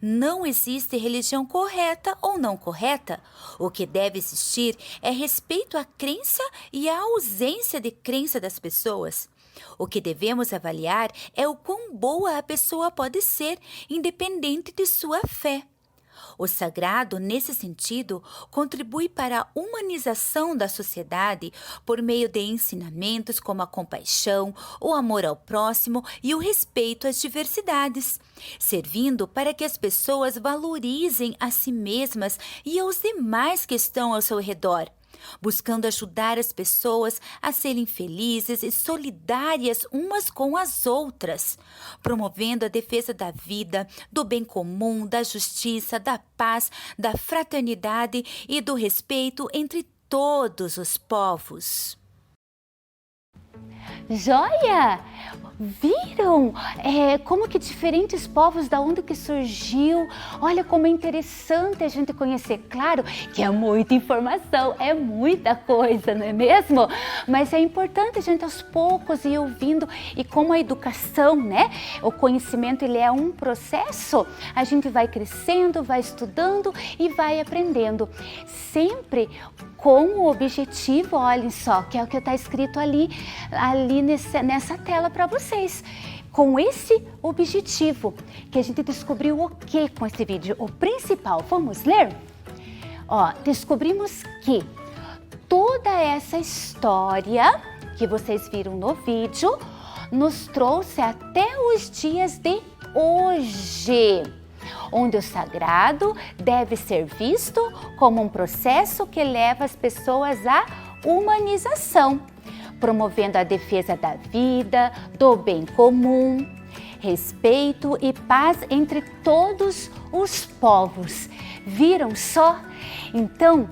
Não existe religião correta ou não correta. O que deve existir é respeito à crença e à ausência de crença das pessoas. O que devemos avaliar é o quão boa a pessoa pode ser, independente de sua fé. O sagrado, nesse sentido, contribui para a humanização da sociedade por meio de ensinamentos como a compaixão, o amor ao próximo e o respeito às diversidades, servindo para que as pessoas valorizem a si mesmas e aos demais que estão ao seu redor, buscando ajudar as pessoas a serem felizes e solidárias umas com as outras, promovendo a defesa da vida, do bem comum, da justiça, da paz, da fraternidade e do respeito entre todos os povos. Joia! Viram como que diferentes povos, da onde que surgiu? Olha como é interessante a gente conhecer. Claro que é muita informação, é muita coisa, não é mesmo? Mas é importante a gente aos poucos ir ouvindo, e como a educação, né? O conhecimento, ele é um processo, a gente vai crescendo, vai estudando e vai aprendendo. Sempre com o objetivo, olhem só, que é o que está escrito ali nessa tela para vocês. Com esse objetivo, que a gente descobriu o que com esse vídeo? O principal, vamos ler? Descobrimos que toda essa história que vocês viram no vídeo nos trouxe até os dias de hoje, onde o sagrado deve ser visto como um processo que leva as pessoas à humanização, promovendo a defesa da vida, do bem comum, respeito e paz entre todos os povos. Viram só? Então,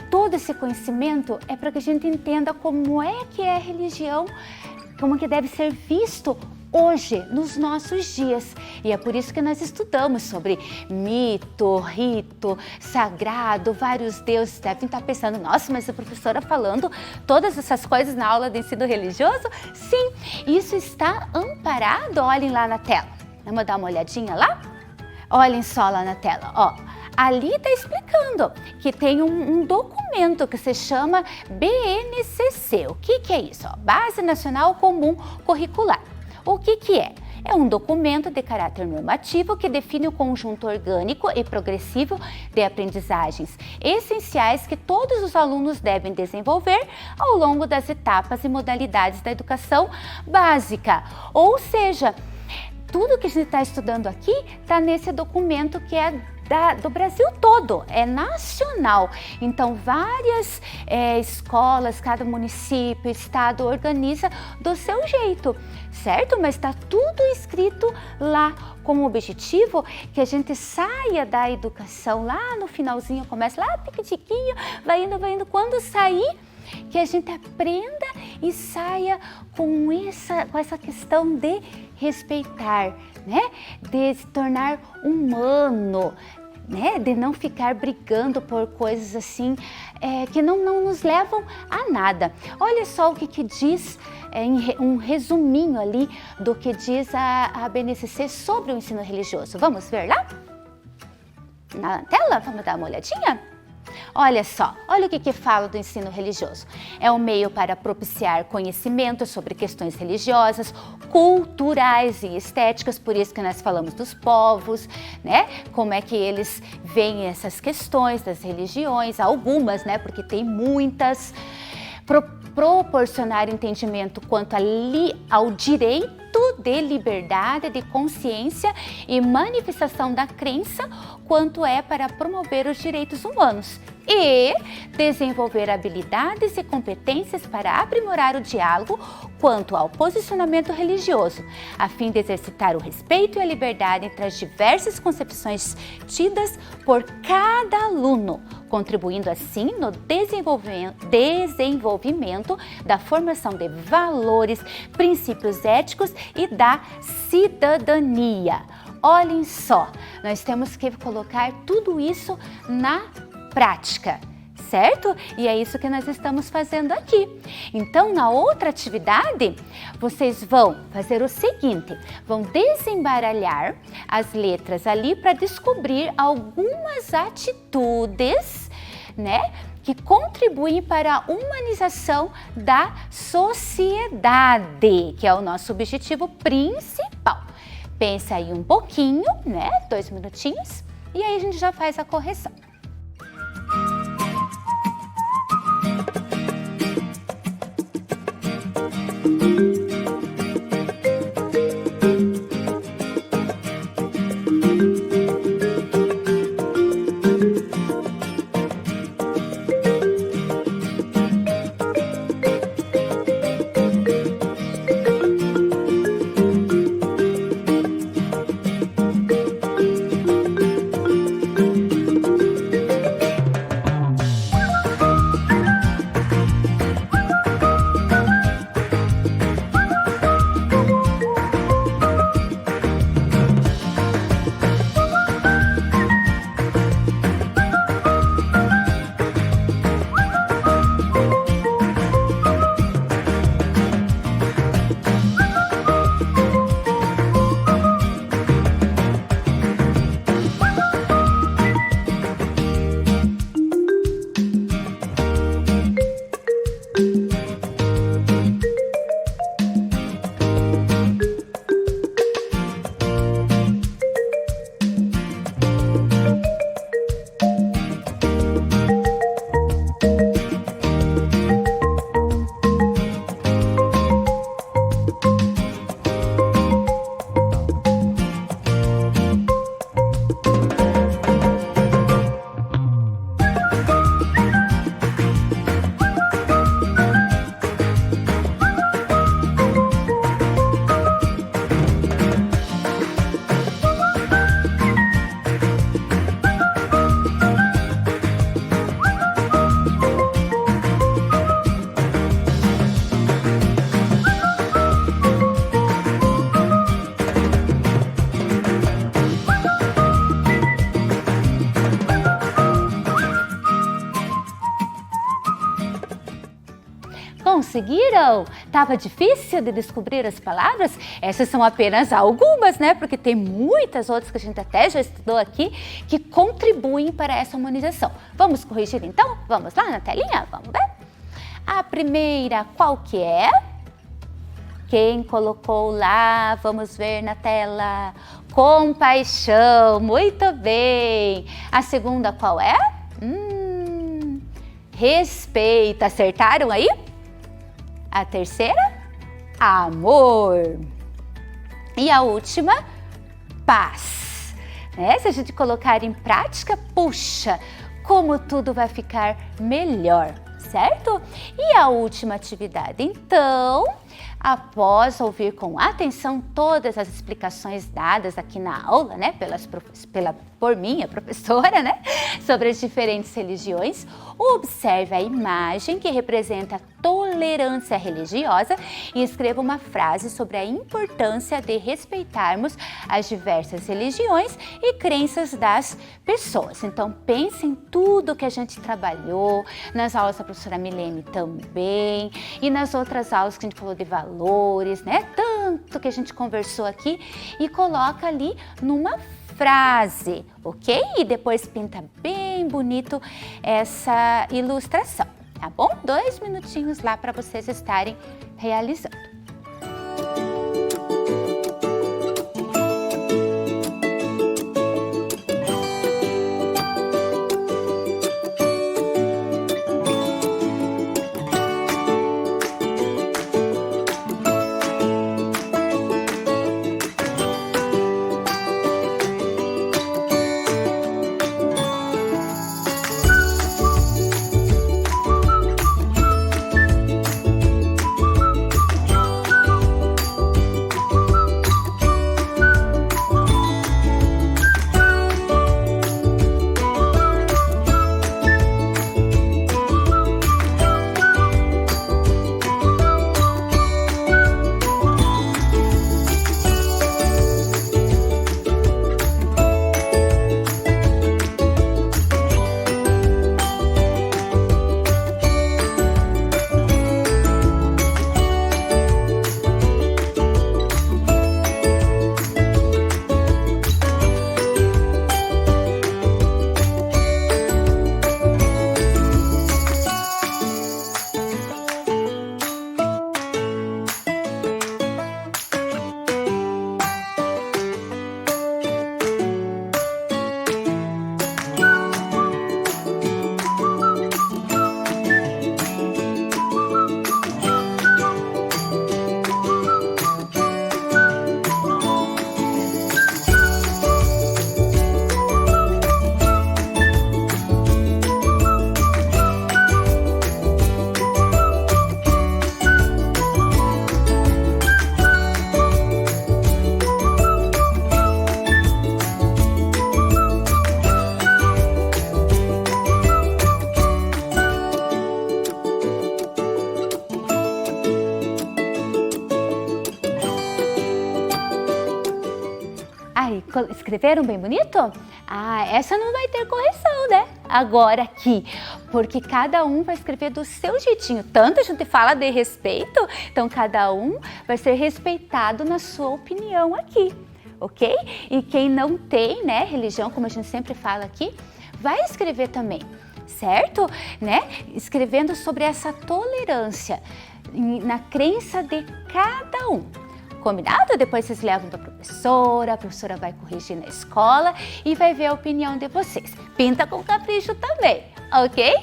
todo esse conhecimento é para que a gente entenda como é que é a religião, como que deve ser visto hoje, nos nossos dias. E é por isso que nós estudamos sobre mito, rito, sagrado, vários deuses. Devem estar pensando, nossa, mas a professora falando todas essas coisas na aula de ensino religioso? Sim, isso está amparado, olhem lá na tela. Vamos dar uma olhadinha lá? Olhem só lá na tela, ali está explicando que tem um documento que se chama BNCC. O que é isso? Base Nacional Comum Curricular. O que é? É um documento de caráter normativo que define o conjunto orgânico e progressivo de aprendizagens essenciais que todos os alunos devem desenvolver ao longo das etapas e modalidades da educação básica. Ou seja, tudo que a gente está estudando aqui está nesse documento que é do Brasil todo, é nacional. Então, várias escolas, cada município, estado organiza do seu jeito, certo? Mas está tudo escrito lá com o objetivo que a gente saia da educação lá no finalzinho, começa lá piquitiquinho, vai indo, quando sair, que a gente aprenda e saia com essa questão de respeitar, né? De se tornar humano, né? De não ficar brigando por coisas assim que não nos levam a nada. Olha só o que diz, um resuminho ali do que diz a BNCC sobre o ensino religioso. Vamos ver lá? Na tela? Vamos dar uma olhadinha? Olha só, olha o que fala do ensino religioso. É um meio para propiciar conhecimento sobre questões religiosas, culturais e estéticas, por isso que nós falamos dos povos, né? Como é que eles veem essas questões das religiões, algumas, né? Porque tem muitas. Proporcionar entendimento quanto ao direito de liberdade, de consciência e manifestação da crença, quanto é para promover os direitos humanos e desenvolver habilidades e competências para aprimorar o diálogo quanto ao posicionamento religioso, a fim de exercitar o respeito e a liberdade entre as diversas concepções tidas por cada aluno, contribuindo assim no desenvolvimento da formação de valores, princípios éticos e da cidadania. Olhem só, nós temos que colocar tudo isso na prática, certo? E é isso que nós estamos fazendo aqui. Então, na outra atividade, vocês vão fazer o seguinte, vão desembaralhar as letras ali para descobrir algumas atitudes, né, que contribuem para a humanização da sociedade, que é o nosso objetivo principal. Pensa aí um pouquinho, né, 2 minutinhos, e aí a gente já faz a correção. Conseguiram? Tava difícil de descobrir as palavras? Essas são apenas algumas, né? Porque tem muitas outras que a gente até já estudou aqui que contribuem para essa humanização. Vamos corrigir então? Vamos lá na telinha? Vamos ver? A primeira, qual que é? Quem colocou lá? Vamos ver na tela. Compaixão, muito bem. A segunda, qual é? Respeito, acertaram aí? A terceira, amor. E a última, paz. Se a gente colocar em prática, puxa, como tudo vai ficar melhor, certo? E a última atividade, então, após ouvir com atenção todas as explicações dadas aqui na aula, né, por minha professora, né, sobre as diferentes religiões, observe a imagem que representa a tolerância religiosa e escreva uma frase sobre a importância de respeitarmos as diversas religiões e crenças das pessoas. Então, pense em tudo que a gente trabalhou, nas aulas da professora Milene também, e nas outras aulas que a gente falou de valores, né? Tanto que a gente conversou aqui, e coloca ali numa frase, ok? E depois pinta bem bonito essa ilustração, tá bom? 2 minutinhos lá para vocês estarem realizando. Escreveram bem bonito? Essa não vai ter correção, né? Agora aqui, porque cada um vai escrever do seu jeitinho. Tanto a gente fala de respeito, então cada um vai ser respeitado na sua opinião aqui, ok? E quem não tem, né, religião, como a gente sempre fala aqui, vai escrever também, certo? Né? Escrevendo sobre essa tolerância na crença de cada um. Combinado? Depois vocês levam para a professora vai corrigir na escola e vai ver a opinião de vocês. Pinta com capricho também, ok?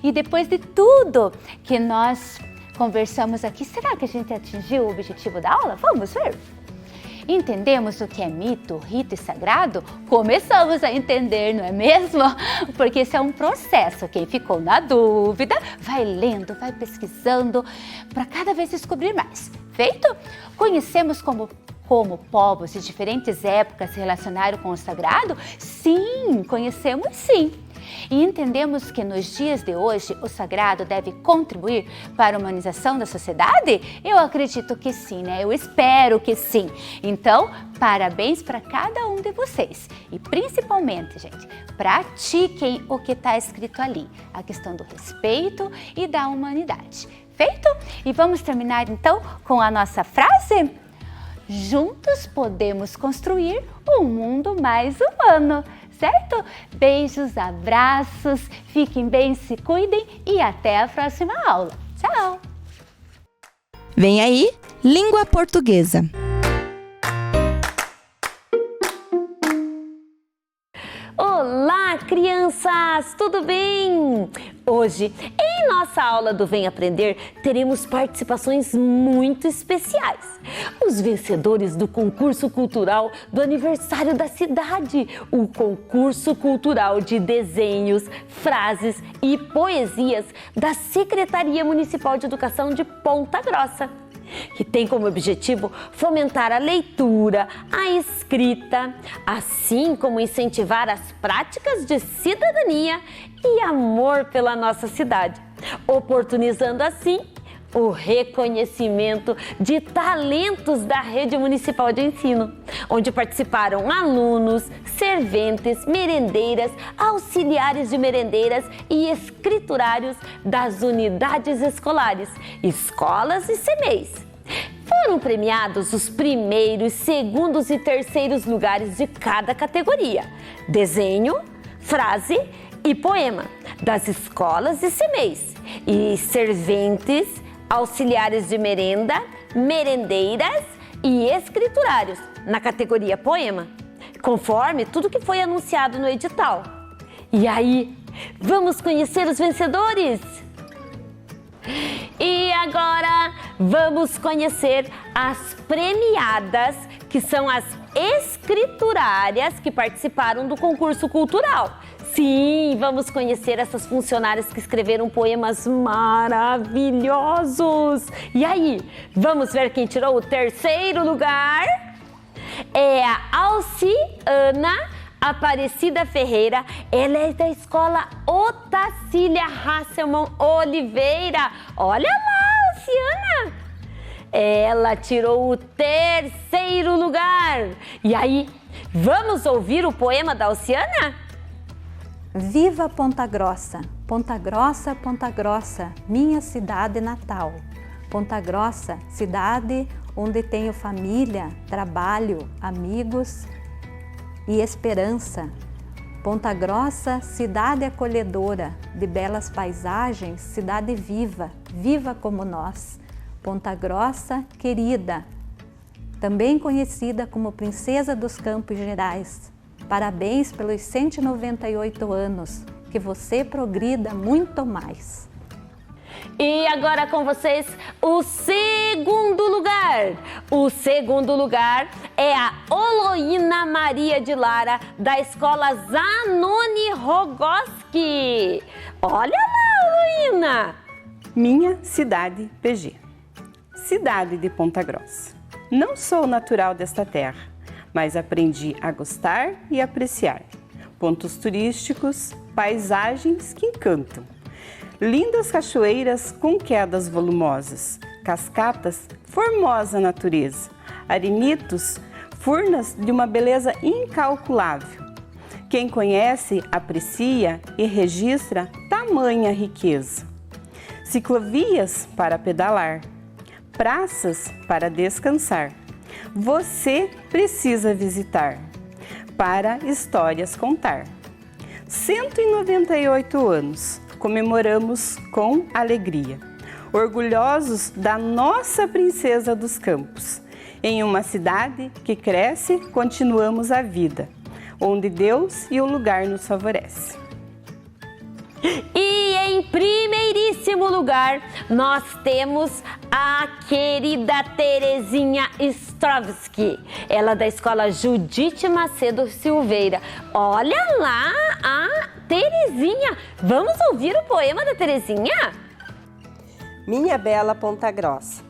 E depois de tudo que nós conversamos aqui, será que a gente atingiu o objetivo da aula? Vamos ver? Entendemos o que é mito, rito e sagrado? Começamos a entender, não é mesmo? Porque esse é um processo. Quem ficou na dúvida, vai lendo, vai pesquisando para cada vez descobrir mais. Feito? Conhecemos como povos de diferentes épocas se relacionaram com o sagrado? Sim, conhecemos sim. E entendemos que nos dias de hoje o sagrado deve contribuir para a humanização da sociedade? Eu acredito que sim, né? Eu espero que sim. Então, parabéns para cada um de vocês. E principalmente, gente, pratiquem o que está escrito ali. A questão do respeito e da humanidade. Feito? E vamos terminar então com a nossa frase? Juntos podemos construir um mundo mais humano. Certo? Beijos, abraços, fiquem bem, se cuidem e até a próxima aula. Tchau! Vem aí, língua portuguesa. Olá, crianças! Tudo bem? Hoje, em Na nossa aula do Vem Aprender, teremos participações muito especiais. Os vencedores do concurso cultural do aniversário da cidade, o concurso cultural de desenhos, frases e poesias da Secretaria Municipal de Educação de Ponta Grossa, que tem como objetivo fomentar a leitura, a escrita, assim como incentivar as práticas de cidadania e amor pela nossa cidade, oportunizando assim o reconhecimento de talentos da Rede Municipal de Ensino, onde participaram alunos, serventes, merendeiras, auxiliares de merendeiras e escriturários das unidades escolares, escolas e CMEIs. Foram premiados os primeiros, segundos e terceiros lugares de cada categoria: desenho, frase e poema, das escolas e CMEIs, e serventes, auxiliares de merenda, merendeiras e escriturários, na categoria poema, conforme tudo que foi anunciado no edital. E aí, vamos conhecer os vencedores? E agora vamos conhecer as premiadas, que são as escriturárias que participaram do concurso cultural. Sim, vamos conhecer essas funcionárias que escreveram poemas maravilhosos. E aí, vamos ver quem tirou o terceiro lugar? É a Alciana Aparecida Ferreira. Ela é da escola Otacília Hasselmann Oliveira. Olha lá, Alciana! Ela tirou o terceiro lugar. E aí, vamos ouvir o poema da Alciana? Viva Ponta Grossa, Ponta Grossa, Ponta Grossa, minha cidade natal. Ponta Grossa, cidade onde tenho família, trabalho, amigos e esperança. Ponta Grossa, cidade acolhedora, de belas paisagens, cidade viva, viva como nós. Ponta Grossa, querida, também conhecida como Princesa dos Campos Gerais. Parabéns pelos 198 anos, que você progrida muito mais. E agora com vocês, o segundo lugar. O segundo lugar é a Oloína Maria de Lara, da escola Zanoni Rogoski. Olha lá, Oloína! Minha cidade PG. Cidade de Ponta Grossa. Não sou natural desta terra, mas aprendi a gostar e apreciar. Pontos turísticos, paisagens que encantam. Lindas cachoeiras com quedas volumosas, cascatas, formosa natureza, arenitos, furnas de uma beleza incalculável. Quem conhece, aprecia e registra tamanha riqueza. Ciclovias para pedalar, praças para descansar. Você precisa visitar para histórias contar. 198 anos comemoramos com alegria, orgulhosos da nossa Princesa dos Campos. Em uma cidade que cresce, continuamos a vida, onde Deus e o lugar nos favorece. E em primeiríssimo lugar, nós temos a querida Terezinha Strovski. Ela é da escola Judite Macedo Silveira. Olha lá a Terezinha. Vamos ouvir o poema da Terezinha? Minha bela Ponta Grossa.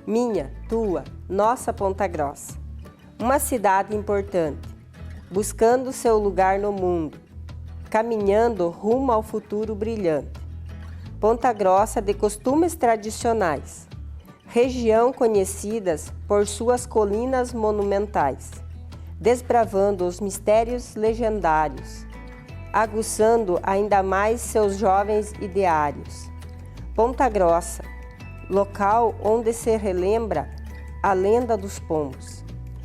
Minha, tua, nossa Ponta Grossa. Uma cidade importante, buscando seu lugar no mundo, caminhando rumo ao futuro brilhante. Ponta Grossa de costumes tradicionais, região conhecida por suas colinas monumentais, desbravando os mistérios legendários, aguçando ainda mais seus jovens ideários. Ponta Grossa, local onde se relembra a lenda dos pombos,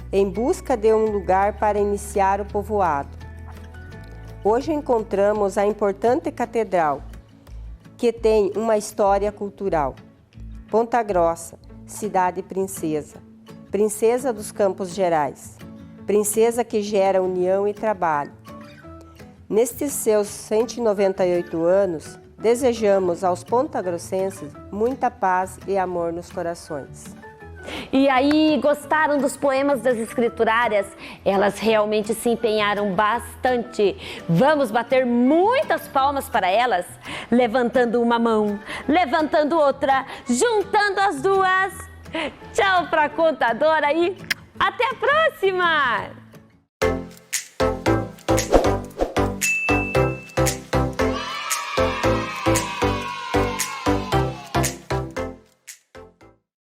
em busca de um lugar para iniciar o povoado. Hoje encontramos a importante catedral, que tem uma história cultural. Ponta Grossa, cidade princesa, princesa dos Campos Gerais, princesa que gera união e trabalho. Nestes seus 198 anos, Desejamos aos pontagrossenses muita paz e amor nos corações. E aí, gostaram dos poemas das escriturárias? Elas realmente se empenharam bastante. Vamos bater muitas palmas para elas? Levantando uma mão, levantando outra, juntando as duas. Tchau para a contadora e até a próxima!